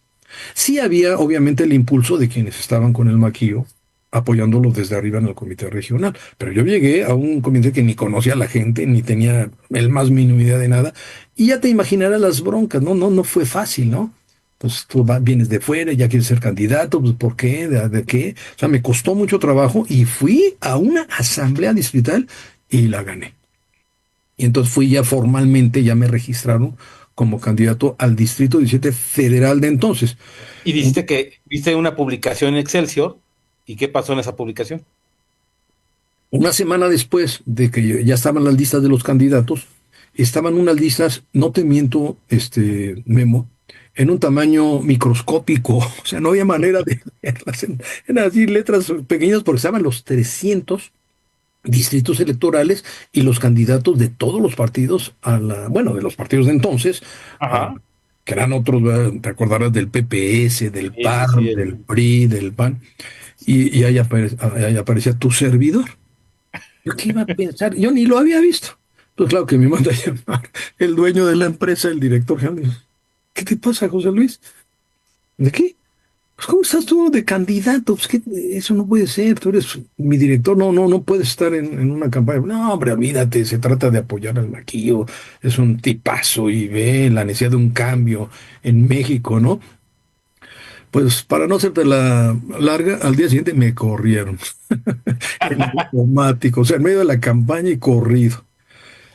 Sí había, obviamente, el impulso de quienes estaban con el Maquío, apoyándolo desde arriba en el comité regional. Pero yo llegué a un comité que ni conocía a la gente, ni tenía el más mínimo idea de nada, y ya te imaginarás las broncas, no fue fácil, ¿no? Pues tú vienes de fuera, ya quieres ser candidato, pues ¿por qué? ¿De qué? O sea, me costó mucho trabajo y fui a una asamblea distrital y la gané. Y entonces fui ya formalmente, ya me registraron como candidato al Distrito 17 Federal de entonces. Y dijiste que viste una publicación en Excelsior. ¿Y qué pasó en esa publicación? Una semana después de que ya estaban las listas de los candidatos, estaban unas listas, no te miento, Memo, en un tamaño microscópico, o sea, no había manera de leerlas en así letras pequeñas porque estaban los 300 distritos electorales y los candidatos de todos los partidos de los partidos de entonces, que eran otros, ¿verdad? Te acordarás del PPS, del PAR, sí, del PRI, del PAN, y ahí aparecía tu servidor. ¿Yo qué iba a pensar? Yo ni lo había visto. Pues claro que me manda a llamar el dueño de la empresa, el director general. ¿Qué te pasa, José Luis? ¿De qué? Pues ¿cómo estás tú de candidato? Pues que eso no puede ser, tú eres mi director, no puedes estar en una campaña. No, hombre, olvídate, se trata de apoyar al Maquillo, es un tipazo y ve la necesidad de un cambio en México, ¿no? Pues para no hacerte la larga, al día siguiente me corrieron. En automático, o sea, en medio de la campaña y corrido.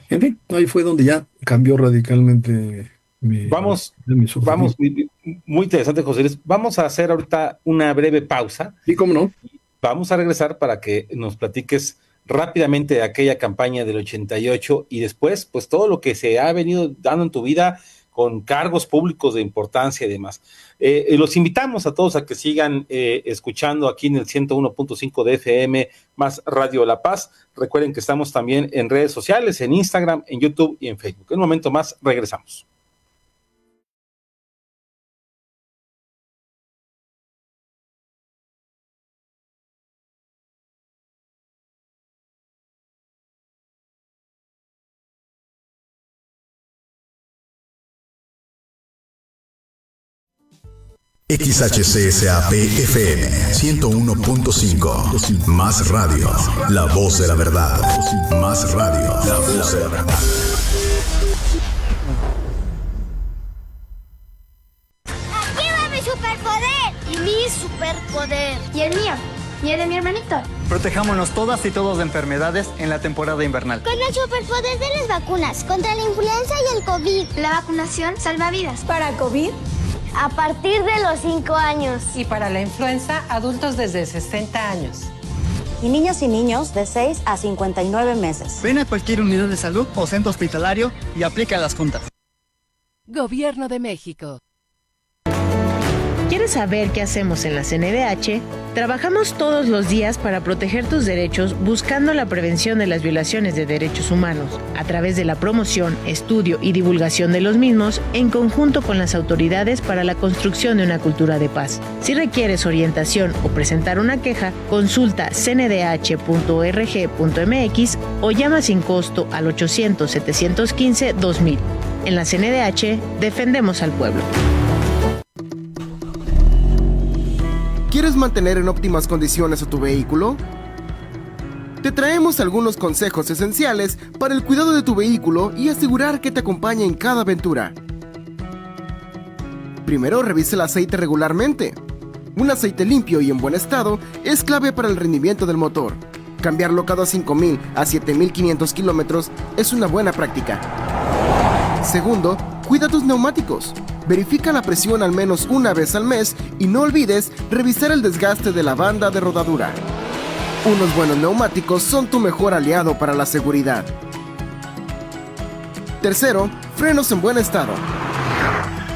En fin, ahí fue donde ya cambió radicalmente Vamos, mi sufrimiento. muy interesante, José Luis. Vamos a hacer ahorita una breve pausa. ¿Y cómo no? Vamos a regresar para que nos platiques rápidamente de aquella campaña del 88 y después, pues todo lo que se ha venido dando en tu vida con cargos públicos de importancia y demás. Los invitamos a todos a que sigan escuchando aquí en el 101.5 de FM más Radio La Paz. Recuerden que estamos también en redes sociales, en Instagram, en YouTube y en Facebook. En un momento más regresamos. XHCSAP-FM 101.5. Más radio, la voz de la verdad. Más radio, la voz de la verdad. ¡Aquí va mi superpoder! Y mi superpoder. ¿Y el mío? ¿Y el de mi hermanito? Protejámonos todas y todos de enfermedades en la temporada invernal. Con el superpoder de las vacunas contra la influenza y el COVID. La vacunación salva vidas. Para COVID, a partir de los 5 años. Y para la influenza, adultos desde 60 años. Y niños de 6 a 59 meses. Ven a cualquier unidad de salud o centro hospitalario y aplica las juntas. Gobierno de México. ¿Quieres saber qué hacemos en la CNDH? Trabajamos todos los días para proteger tus derechos buscando la prevención de las violaciones de derechos humanos a través de la promoción, estudio y divulgación de los mismos en conjunto con las autoridades para la construcción de una cultura de paz. Si requieres orientación o presentar una queja, consulta cndh.org.mx o llama sin costo al 800-715-2000. En la CNDH defendemos al pueblo. ¿Quieres mantener en óptimas condiciones a tu vehículo? Te traemos algunos consejos esenciales para el cuidado de tu vehículo y asegurar que te acompañe en cada aventura. Primero, revisa el aceite regularmente. Un aceite limpio y en buen estado es clave para el rendimiento del motor. Cambiarlo cada 5.000 a 7.500 kilómetros es una buena práctica. Segundo, cuida tus neumáticos. Verifica la presión al menos una vez al mes y no olvides revisar el desgaste de la banda de rodadura. Unos buenos neumáticos son tu mejor aliado para la seguridad. Tercero, frenos en buen estado.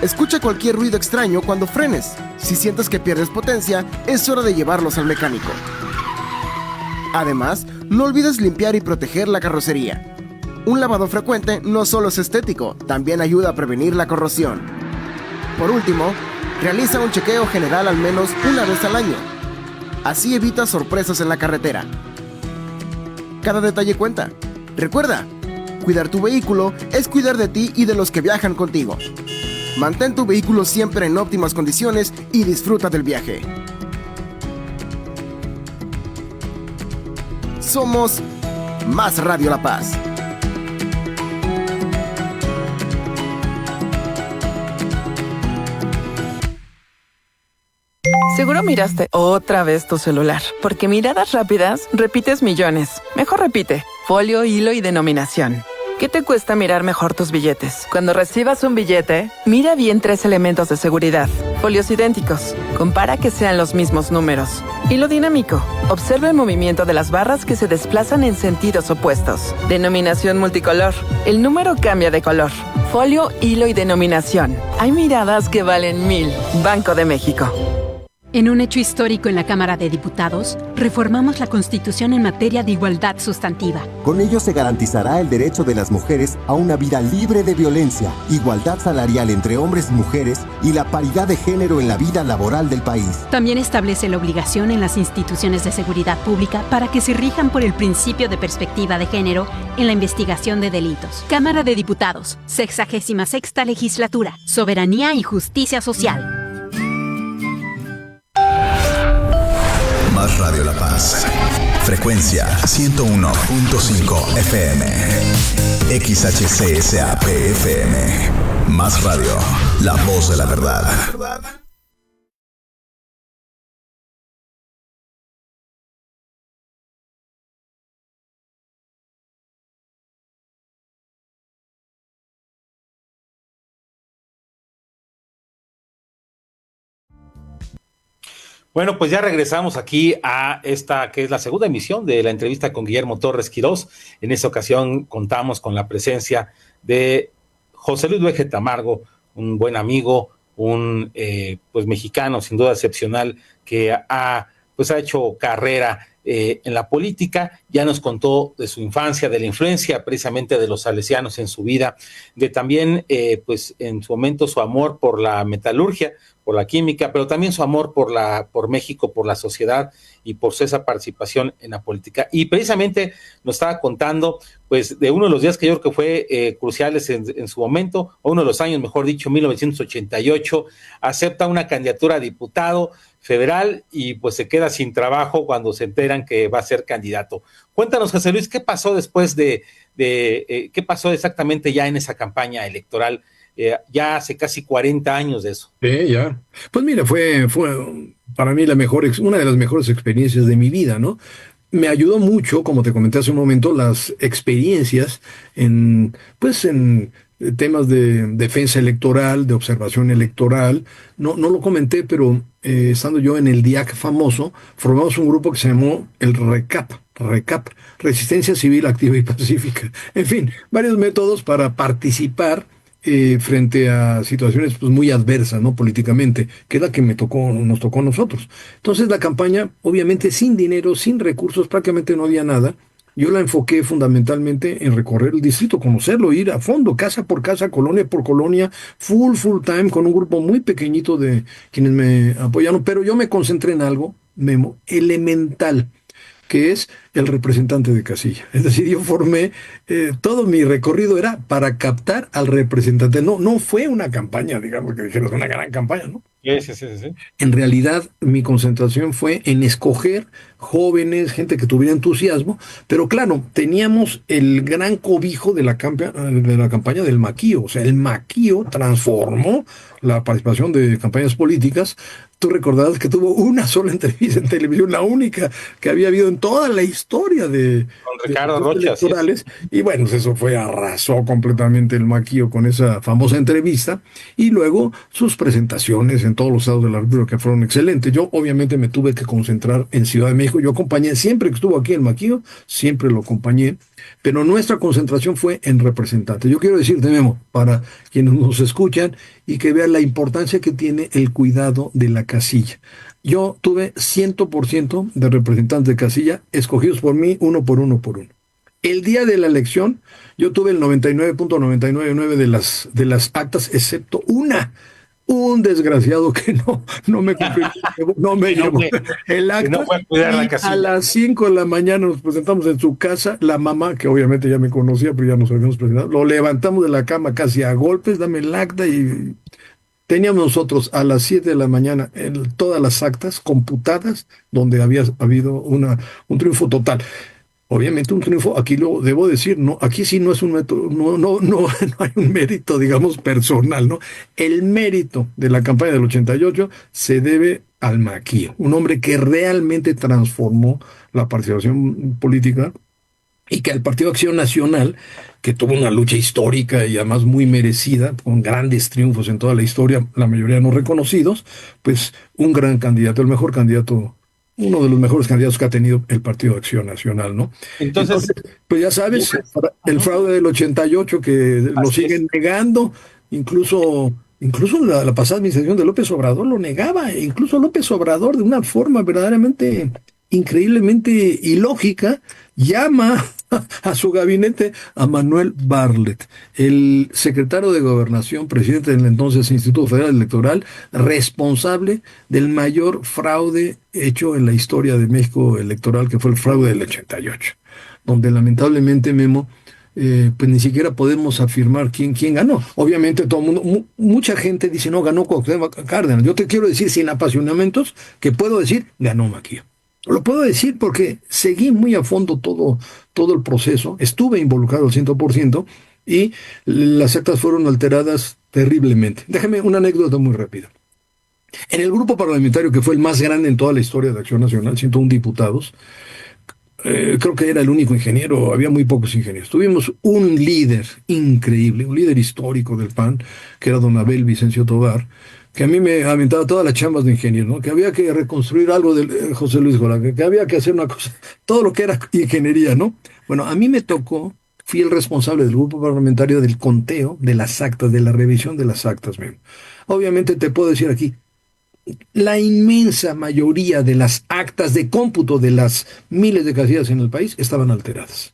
Escucha cualquier ruido extraño cuando frenes. Si sientes que pierdes potencia, es hora de llevarlos al mecánico. Además, no olvides limpiar y proteger la carrocería. Un lavado frecuente no solo es estético, también ayuda a prevenir la corrosión. Por último, realiza un chequeo general al menos una vez al año. Así evitas sorpresas en la carretera. Cada detalle cuenta. Recuerda, cuidar tu vehículo es cuidar de ti y de los que viajan contigo. Mantén tu vehículo siempre en óptimas condiciones y disfruta del viaje. Somos Más Radio La Paz. Seguro miraste otra vez tu celular, porque miradas rápidas repites millones. Mejor repite, folio, hilo y denominación. ¿Qué te cuesta mirar mejor tus billetes? Cuando recibas un billete, mira bien 3 elementos de seguridad. Folios idénticos. Compara que sean los mismos números. Hilo dinámico. Observa el movimiento de las barras que se desplazan en sentidos opuestos. Denominación multicolor. El número cambia de color. Folio, hilo y denominación. Hay miradas que valen 1000. Banco de México. En un hecho histórico en la Cámara de Diputados, reformamos la Constitución en materia de igualdad sustantiva. Con ello se garantizará el derecho de las mujeres a una vida libre de violencia, igualdad salarial entre hombres y mujeres y la paridad de género en la vida laboral del país. También establece la obligación en las instituciones de seguridad pública para que se rijan por el principio de perspectiva de género en la investigación de delitos. Cámara de Diputados, 66ª Legislatura, Soberanía y Justicia Social. Más Radio La Paz. Frecuencia 101.5 FM. XHCSAP FM. Más Radio, la voz de la verdad. Bueno, pues ya regresamos aquí a esta que es la segunda emisión de la entrevista con Guillermo Torres Quirós. En esta ocasión contamos con la presencia de José Luis Dueje Tamargo, un buen amigo, un pues mexicano sin duda excepcional que ha hecho carrera en la política. Ya nos contó de su infancia, de la influencia precisamente de los salesianos en su vida, de también pues en su momento su amor por la metalurgia, por la química, pero también su amor por México, por la sociedad y por esa participación en la política. Y precisamente nos estaba contando pues de uno de los días que yo creo que fue cruciales en su momento, o uno de los años, mejor dicho, 1988, acepta una candidatura a diputado federal y pues se queda sin trabajo cuando se enteran que va a ser candidato. Cuéntanos, José Luis, ¿qué pasó después qué pasó exactamente ya en esa campaña electoral? Ya hace casi 40 años de eso. Ya. Pues mira, fue para mí una de las mejores experiencias de mi vida, ¿no? Me ayudó mucho, como te comenté hace un momento, las experiencias en temas de defensa electoral, de observación electoral. No lo comenté, pero estando yo en el DIAC famoso, formamos un grupo que se llamó el RECAP, Resistencia Civil Activa y Pacífica. En fin, varios métodos para participar frente a situaciones pues muy adversas, ¿no? Políticamente, que es la que nos tocó a nosotros. Entonces la campaña, obviamente sin dinero, sin recursos, prácticamente no había nada. Yo la enfoqué fundamentalmente en recorrer el distrito, conocerlo, ir a fondo, casa por casa, colonia por colonia, full time, con un grupo muy pequeñito de quienes me apoyaron, pero yo me concentré en algo, Memo, elemental, que es el representante de casilla. Es decir, yo formé, todo mi recorrido era para captar al representante. No fue una campaña, digamos, que dijeras una gran campaña, ¿no? Sí. En realidad, mi concentración fue en escoger jóvenes, gente que tuviera entusiasmo, pero claro, teníamos el gran cobijo de la campaña del maquío. O sea, el maquío transformó la participación de campañas políticas. Tú recordarás que tuvo una sola entrevista en televisión, la única que había habido en toda la historia de Ricardo Rocha electorales. Y bueno, eso arrasó completamente el maquío con esa famosa entrevista. Y luego sus presentaciones en todos los estados de la República fueron excelentes. Yo obviamente me tuve que concentrar en Ciudad de México. Yo acompañé, siempre que estuvo aquí el maquío, siempre lo acompañé. Pero nuestra concentración fue en representantes. Yo quiero decirte, Memo, para quienes nos escuchan y que vean la importancia que tiene el cuidado de la casilla. Yo tuve 100% de representantes de casilla escogidos por mí, uno por uno. El día de la elección, yo tuve el 99.999 de las actas, excepto un desgraciado que no me cumplió, no me llevó el acta. No fue a cuidar la casilla. A las 5 de la mañana nos presentamos en su casa, la mamá, que obviamente ya me conocía, pero ya nos habíamos presentado, lo levantamos de la cama casi a golpes, dame el acta, y teníamos nosotros a las 7 de la mañana todas las actas computadas donde había habido un triunfo total. Obviamente un triunfo, aquí lo debo decir, no, aquí sí no es un método, no hay un mérito, digamos, personal, ¿no? El mérito de la campaña del 88 se debe al Maquis, un hombre que realmente transformó la participación política y que al Partido Acción Nacional, que tuvo una lucha histórica y además muy merecida, con grandes triunfos en toda la historia, la mayoría no reconocidos, pues un gran candidato, el mejor candidato, uno de los mejores candidatos que ha tenido el Partido Acción Nacional, ¿no? Entonces pues ya sabes, el fraude del 88 que lo siguen negando, incluso la pasada administración de López Obrador lo negaba, incluso López Obrador de una forma verdaderamente increíblemente ilógica llama a su gabinete a Manuel Bartlett, el secretario de Gobernación, presidente del entonces Instituto Federal Electoral, responsable del mayor fraude hecho en la historia de México electoral, que fue el fraude del 88, donde lamentablemente, Memo, pues ni siquiera podemos afirmar quién ganó. Obviamente todo el mundo, mucha gente dice, no, ganó Cuauhtémoc Cárdenas. Yo te quiero decir sin apasionamientos que puedo decir, ganó Maquis. Lo puedo decir porque seguí muy a fondo todo el proceso, estuve involucrado al 100% y las actas fueron alteradas terriblemente. Déjame una anécdota muy rápida. En el grupo parlamentario que fue el más grande en toda la historia de Acción Nacional, 101 diputados, creo que era el único ingeniero, había muy pocos ingenieros. Tuvimos un líder increíble, un líder histórico del PAN, que era don Abel Vicencio Tobar, que a mí me aventaba todas las chambas de ingeniero, ¿no? Que había que reconstruir algo de José Luis Golán, que había que hacer una cosa, todo lo que era ingeniería, ¿no? Bueno, a mí me tocó, fui el responsable del grupo parlamentario del conteo de las actas, de la revisión de las actas, mismo. Obviamente te puedo decir aquí, la inmensa mayoría de las actas de cómputo de las miles de casillas en el país estaban alteradas.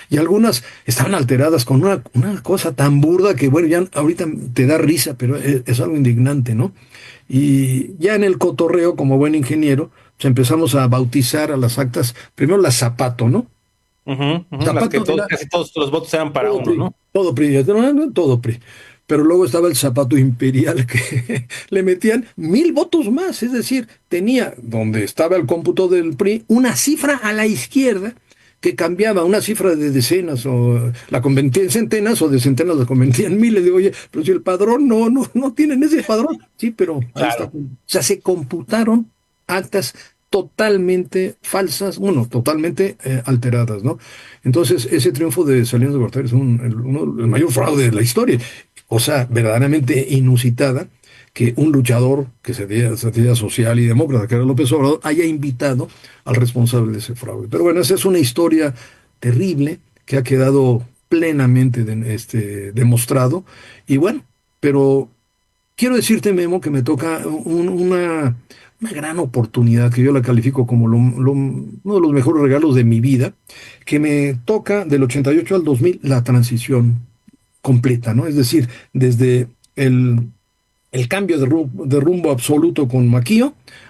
Y algunas estaban alteradas con una cosa tan burda que, bueno, ya ahorita te da risa, pero es algo indignante, ¿no? Y ya en el cotorreo, como buen ingeniero, pues empezamos a bautizar a las actas, primero la Zapato, ¿no? Zapato casi todos los votos eran para uno, ¿no? Todo PRI. Pero luego estaba el Zapato Imperial, que le metían 1000 votos más, es decir, tenía, donde estaba el cómputo del PRI, una cifra a la izquierda, que cambiaba una cifra de decenas, o la convertía en centenas, o de centenas la convertía en miles. Digo, oye, pero si el padrón no tienen ese padrón. Sí, pero claro. Ahí está. O sea, se computaron actas totalmente falsas, totalmente alteradas, ¿no? Entonces, ese triunfo de Salinas de Gortari es el mayor fraude de la historia, cosa verdaderamente inusitada, que un luchador que se decía social y demócrata, que era López Obrador, haya invitado al responsable de ese fraude. Pero bueno, esa es una historia terrible que ha quedado plenamente demostrado. Y bueno, pero quiero decirte, Memo, que me toca una gran oportunidad, que yo la califico como uno de los mejores regalos de mi vida, que me toca del 88 al 2000 la transición completa, ¿no? Es decir, desde el cambio de rumbo absoluto con Maquis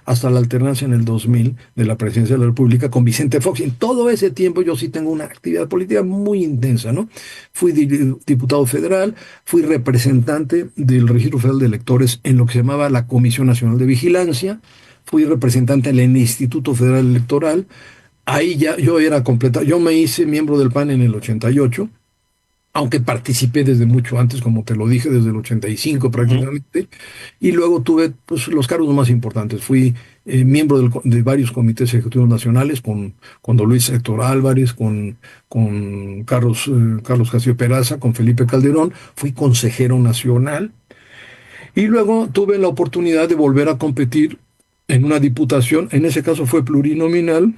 hasta la alternancia en el 2000 de la presidencia de la República con Vicente Fox. En todo ese tiempo yo sí tengo una actividad política muy intensa, ¿no? Fui diputado federal, fui representante del Registro Federal de Electores en lo que se llamaba la Comisión Nacional de Vigilancia, fui representante en el Instituto Federal Electoral. Ahí ya yo me hice miembro del PAN en el 88, aunque participé desde mucho antes, como te lo dije, desde el 85 prácticamente, y luego tuve pues, los cargos más importantes. Fui miembro de varios comités ejecutivos nacionales, con don Luis Héctor Álvarez, con Carlos Castillo Peraza, con Felipe Calderón, fui consejero nacional, y luego tuve la oportunidad de volver a competir en una diputación, en ese caso fue plurinominal,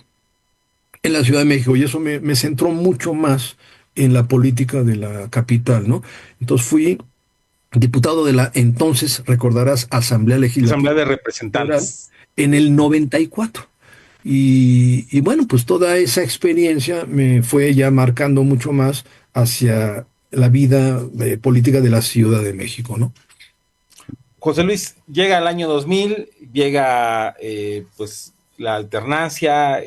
en la Ciudad de México, y eso me centró mucho más en la política de la capital, ¿no? Entonces fui diputado de la entonces, recordarás, Asamblea Legislativa. Asamblea de Representantes. En el 94. Y bueno, pues toda esa experiencia me fue ya marcando mucho más hacia la vida política de la Ciudad de México, ¿no? José Luis, llega el año 2000, llega pues la alternancia,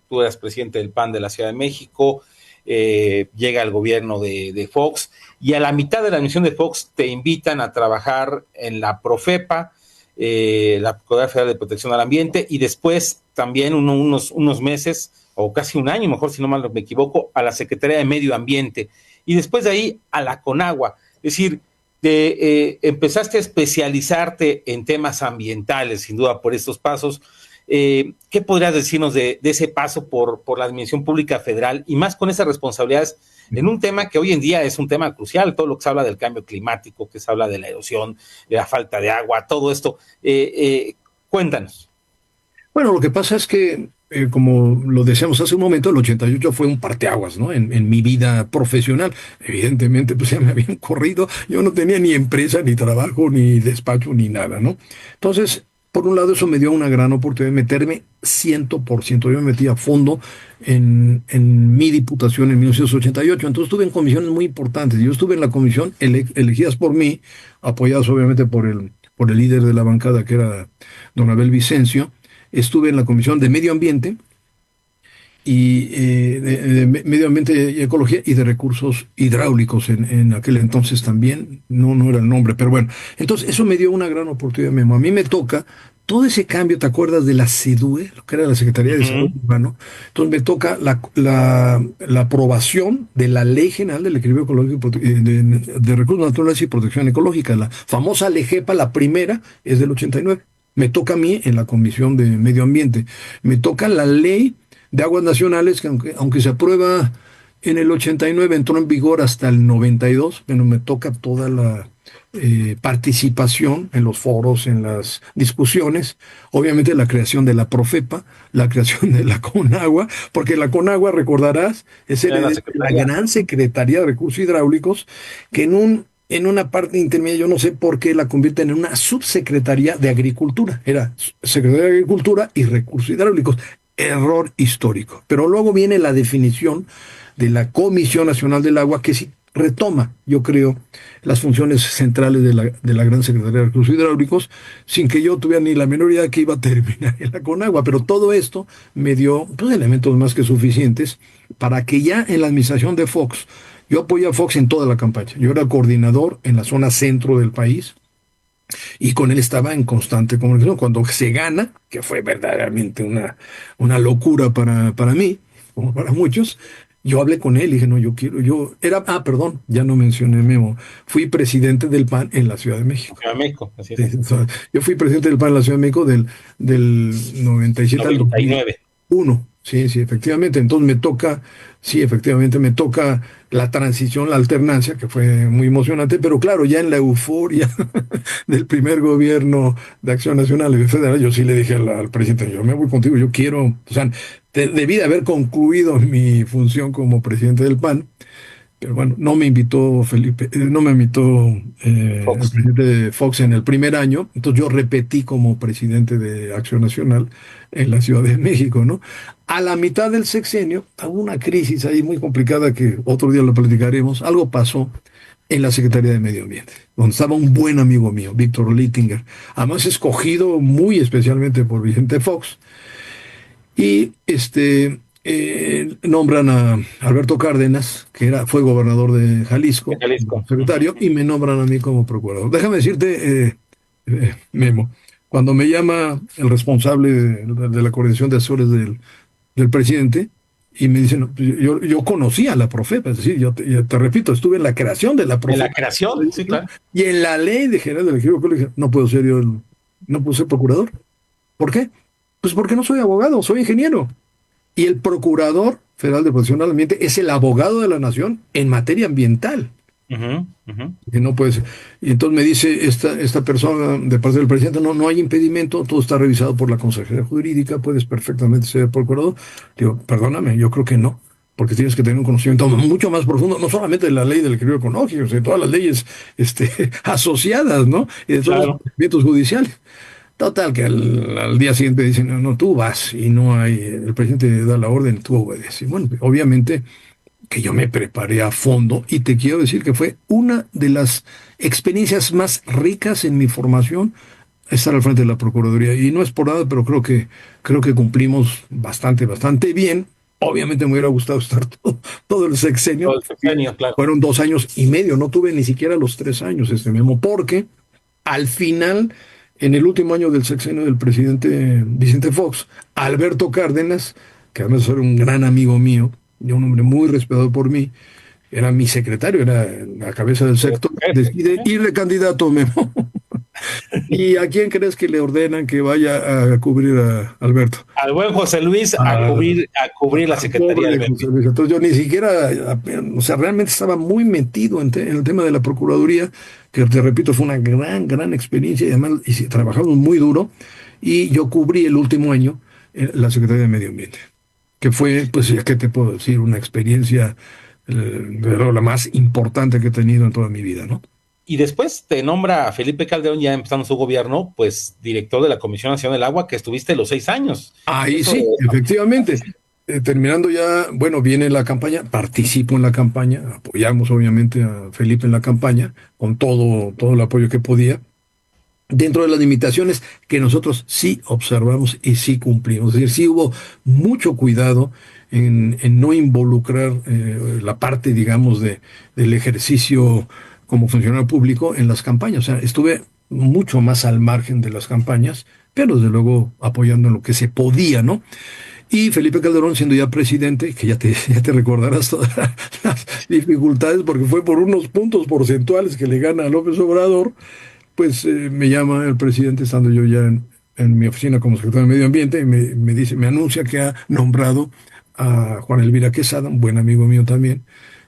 tú eras presidente del PAN de la Ciudad de México, llega el gobierno de Fox, y a la mitad de la misión de Fox te invitan a trabajar en la Profepa, la Procuraduría Federal de Protección al Ambiente, y después también unos meses, o casi un año, mejor si no mal me equivoco, a la Secretaría de Medio Ambiente, y después de ahí a la Conagua. Es decir, empezaste a especializarte en temas ambientales, sin duda, por estos pasos. ¿Qué podrías decirnos de ese paso por la Administración Pública Federal, y más con esas responsabilidades en un tema que hoy en día es un tema crucial, todo lo que se habla del cambio climático, que se habla de la erosión, de la falta de agua, todo esto? Cuéntanos. Bueno, lo que pasa es que, como lo decíamos hace un momento, el 88 fue un parteaguas, ¿no? En mi vida profesional. Evidentemente, pues ya me habían corrido, yo no tenía ni empresa, ni trabajo, ni despacho, ni nada, ¿no? Entonces, por un lado, eso me dio una gran oportunidad de meterme 100%. Yo me metí a fondo en mi diputación en 1988. Entonces estuve en comisiones muy importantes. Yo estuve en la comisión elegidas por mí, apoyadas obviamente por el líder de la bancada, que era don Abel Vicencio. Estuve en la Comisión de Medio Ambiente y de Medio Ambiente y Ecología, y de Recursos Hidráulicos en aquel entonces también, no era el nombre, pero bueno. Entonces eso me dio una gran oportunidad, Memo. A mí me toca todo ese cambio, ¿te acuerdas de la CEDUE, lo que era la Secretaría de Desarrollo Urbano? Entonces me toca la aprobación de la Ley General del Equilibrio Ecológico de Recursos Naturales y Protección Ecológica, la famosa LEGEPA, la primera es del 89. Me toca a mí en la Comisión de Medio Ambiente. Me toca la Ley de Aguas Nacionales, que aunque se aprueba en el 89, entró en vigor hasta el 92, pero me toca toda la participación en los foros, en las discusiones, obviamente la creación de la Profepa, la creación de la Conagua, porque la Conagua, recordarás, es la gran Secretaría de Recursos Hidráulicos, que en una parte intermedia, yo no sé por qué la convierten en una subsecretaría de Agricultura. Era Secretaría de Agricultura y Recursos Hidráulicos. Error histórico. Pero luego viene la definición de la Comisión Nacional del Agua, que sí retoma, yo creo, las funciones centrales de la gran Secretaría de Recursos Hidráulicos, sin que yo tuviera ni la menor idea que iba a terminar en la Conagua. Pero todo esto me dio elementos más que suficientes para que ya en la administración de Fox, yo apoyé a Fox en toda la campaña. Yo era coordinador en la zona centro del país y con él estaba en constante comunicación. Cuando se gana, que fue verdaderamente una locura para mí, como para muchos, yo hablé con él y dije, no, ya no mencioné, Memo, fui presidente del PAN en la Ciudad de México. Así es. Sí, yo fui presidente del PAN en la Ciudad de México del 97 al 99. 1. Sí, efectivamente. Entonces me toca la transición, la alternancia, que fue muy emocionante, pero claro, ya en la euforia del primer gobierno de Acción Nacional y Federal, yo sí le dije al presidente, yo me voy contigo, yo quiero, o sea, debí de haber concluido mi función como presidente del PAN, pero bueno, no me invitó el presidente de Fox en el primer año, entonces yo repetí como presidente de Acción Nacional en la Ciudad de México, ¿no? A la mitad del sexenio, hubo una crisis ahí muy complicada que otro día lo platicaremos. Algo pasó en la Secretaría de Medio Ambiente, donde estaba un buen amigo mío, Víctor Littinger, además escogido muy especialmente por Vicente Fox, y nombran a Alberto Cárdenas, que fue gobernador de Jalisco, secretario, y me nombran a mí como procurador. Déjame decirte, Memo, cuando me llama el responsable de la coordinación de asesores del presidente, y me dice, no, yo conocía a la Profepa, es decir, yo te repito, estuve en la creación de la Profepa. En la creación, sí, claro. Y en la ley de general del Equilibrio Ecológico, no puedo ser procurador. ¿Por qué? Pues porque no soy abogado, soy ingeniero. Y el Procurador Federal de Protección al Ambiente es el abogado de la nación en materia ambiental. Que no puede ser. Y entonces me dice esta persona de parte del presidente, no hay impedimento, todo está revisado por la Consejería Jurídica, puedes perfectamente ser procurador. Digo, perdóname, yo creo que no, porque tienes que tener un conocimiento mucho más profundo, no solamente de la ley del equilibrio ecológico, sino de todas las leyes asociadas, ¿no? Y de todos los procedimientos judiciales. Total, que al día siguiente dicen, no, tú vas, y no hay, el presidente da la orden, tú obedeces. Bueno, obviamente que yo me preparé a fondo, y te quiero decir que fue una de las experiencias más ricas en mi formación estar al frente de la Procuraduría, y no es por nada, pero creo que cumplimos bastante bien. Obviamente me hubiera gustado estar todo el sexenio. Todo el sexenio, claro. Fueron 2 años y medio, no tuve ni siquiera los 3 años, Memo, porque al final en el último año del sexenio del presidente Vicente Fox, Alberto Cárdenas, que además era un gran amigo mío, y un hombre muy respetado por mí, era mi secretario, era la cabeza del sector, decide ir de candidato, Memo. ¿Y a quién crees que le ordenan que vaya a cubrir a Alberto? Al buen José Luis a cubrir la Secretaría de José Luis. Entonces yo ni siquiera, o sea, realmente estaba muy metido en el tema de la Procuraduría, que te repito, fue una gran experiencia, y además trabajamos muy duro, y yo cubrí el último año la Secretaría de Medio Ambiente, que fue, pues, ¿qué te puedo decir? Una experiencia la más importante que he tenido en toda mi vida, ¿no? Y después te nombra Felipe Calderón, ya empezando su gobierno, pues director de la Comisión Nacional del Agua, que estuviste los 6 años. Ahí sí, efectivamente. Terminando ya, bueno, viene la campaña, participo en la campaña, apoyamos obviamente a Felipe en la campaña, con todo el apoyo que podía, dentro de las limitaciones que nosotros sí observamos y sí cumplimos. Es decir, sí hubo mucho cuidado en no involucrar la parte, digamos, del ejercicio como funcionario público en las campañas. O sea, estuve mucho más al margen de las campañas, pero desde luego apoyando en lo que se podía, ¿no? Y Felipe Calderón, siendo ya presidente, que ya te recordarás todas las dificultades, porque fue por unos puntos porcentuales que le gana a López Obrador, pues me llama el presidente, estando yo ya en mi oficina como secretario de Medio Ambiente, y me anuncia que ha nombrado a Juan Elvira Quesada, un buen amigo mío también,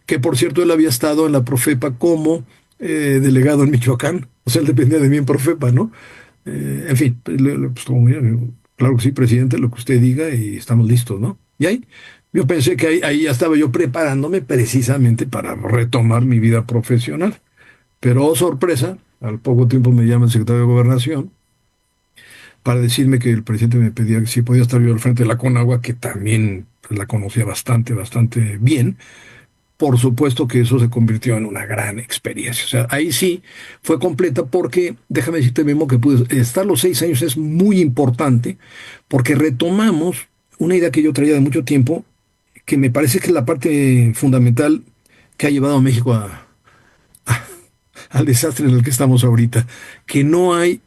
que por cierto él había estado en la Profepa como delegado en Michoacán, o sea, él dependía de mí en Profepa, ¿no? En fin, pues como mira, claro que sí, presidente, lo que usted diga y estamos listos, ¿no? Y ahí, yo pensé que ahí ya estaba yo preparándome precisamente para retomar mi vida profesional, pero oh, sorpresa, al poco tiempo me llama el secretario de Gobernación para decirme que el presidente me pedía que si podía estar yo al frente de la Conagua, que también la conocía bastante bien. Por supuesto que eso se convirtió en una gran experiencia. O sea, ahí sí fue completa porque, déjame decirte, Memo, que estar los 6 años es muy importante porque retomamos una idea que yo traía de mucho tiempo, que me parece que es la parte fundamental que ha llevado a México al desastre en el que estamos ahorita, que no hay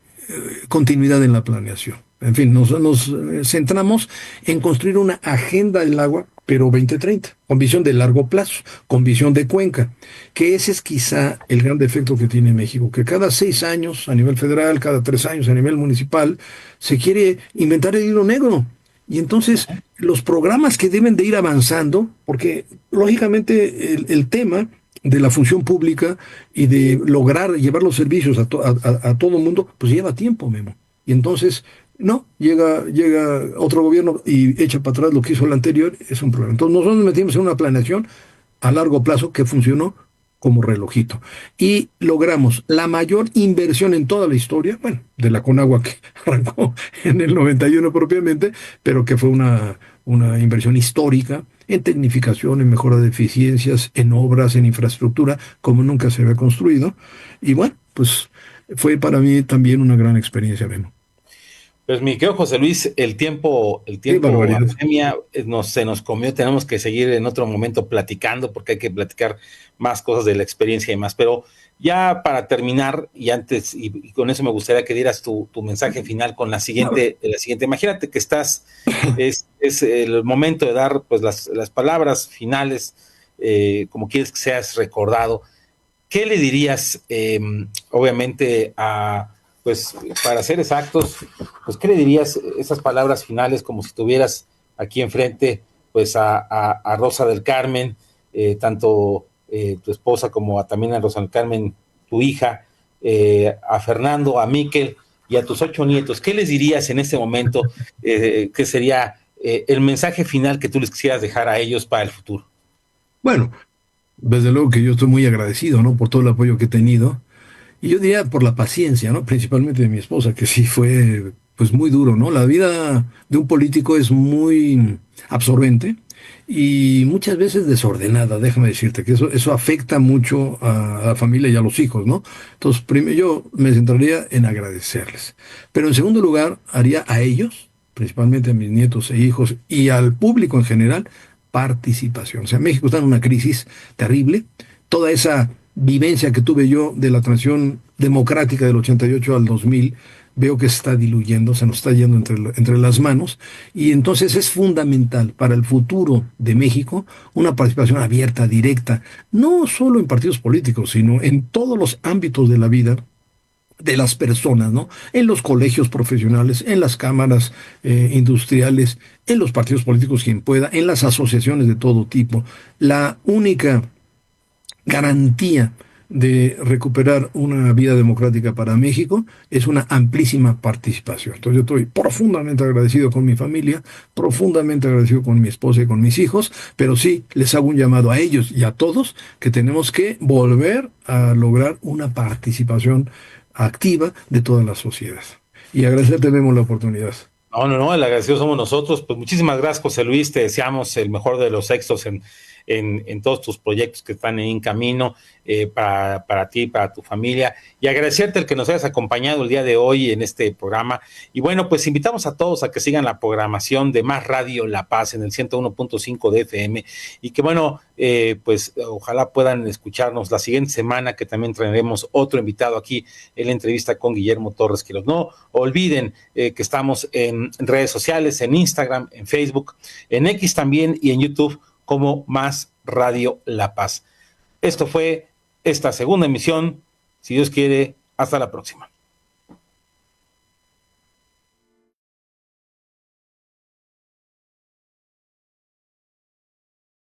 continuidad en la planeación. En fin, nos centramos en construir una agenda del agua, pero 2030, con visión de largo plazo, con visión de cuenca, que ese es quizá el gran defecto que tiene México, que cada 6 años a nivel federal, cada 3 años a nivel municipal, se quiere inventar el hilo negro. Y entonces los programas que deben de ir avanzando, porque lógicamente el tema de la función pública y de lograr llevar los servicios a todo el mundo, pues lleva tiempo, Memo. Y entonces, no, llega otro gobierno y echa para atrás lo que hizo el anterior, es un problema. Entonces nosotros nos metimos en una planeación a largo plazo que funcionó como relojito. Y logramos la mayor inversión en toda la historia, bueno, de la Conagua, que arrancó en el 91 propiamente, pero que fue una inversión histórica en tecnificación, en mejora de eficiencias, en obras, en infraestructura, como nunca se había construido. Y bueno, pues fue para mí también una gran experiencia, Memo. Pues mi querido José Luis, el tiempo la pandemia se nos comió, tenemos que seguir en otro momento platicando, porque hay que platicar más cosas de la experiencia y más, pero ya para terminar, y antes, y con eso me gustaría que dieras tu mensaje final con la siguiente, imagínate que es el momento de dar pues las palabras finales, como quieres que seas recordado. ¿Qué le dirías, obviamente, pues para ser exactos, pues qué le dirías esas palabras finales, como si tuvieras aquí enfrente pues a Rosa del Carmen, tanto tu esposa como también a Rosa del Carmen, tu hija, a Fernando, a Miquel y a tus 8 nietos? ¿Qué les dirías en este momento? ¿Qué sería el mensaje final que tú les quisieras dejar a ellos para el futuro? Bueno, desde luego que yo estoy muy agradecido, ¿no?, por todo el apoyo que he tenido. Y yo diría por la paciencia, ¿no?, principalmente de mi esposa, que sí fue pues muy duro, ¿no? La vida de un político es muy absorbente y muchas veces desordenada, déjame decirte, que eso afecta mucho a la familia y a los hijos, ¿no? Entonces, primero yo me centraría en agradecerles. Pero en segundo lugar, haría a ellos, principalmente a mis nietos e hijos y al público en general, participación. O sea, México está en una crisis terrible, toda esa vivencia que tuve yo de la transición democrática del 88 al 2000, veo que se está diluyendo, se nos está yendo entre las manos, y entonces es fundamental para el futuro de México una participación abierta, directa, no solo en partidos políticos, sino en todos los ámbitos de la vida de las personas, ¿no? En los colegios profesionales, en las cámaras industriales, en los partidos políticos quien pueda, en las asociaciones de todo tipo. La única garantía de recuperar una vida democrática para México es una amplísima participación. Entonces yo estoy profundamente agradecido con mi familia, profundamente agradecido con mi esposa y con mis hijos, pero sí les hago un llamado a ellos y a todos que tenemos que volver a lograr una participación activa de toda la sociedad. Y agradecerte, Memo, la oportunidad. No, el agradecido somos nosotros. Pues muchísimas gracias, José Luis, te deseamos el mejor de los éxitos en todos tus proyectos que están en camino para ti, para tu familia, y agradecerte el que nos hayas acompañado el día de hoy en este programa. Y bueno, pues invitamos a todos a que sigan la programación de Más Radio La Paz en el 101.5 de FM, y que bueno, pues ojalá puedan escucharnos la siguiente semana, que también traeremos otro invitado aquí en la entrevista con Guillermo Torres Quirós. No olviden que estamos en redes sociales, en Instagram, en Facebook, en X también, y en YouTube como Más Radio La Paz. Esto fue esta segunda emisión. Si Dios quiere, hasta la próxima.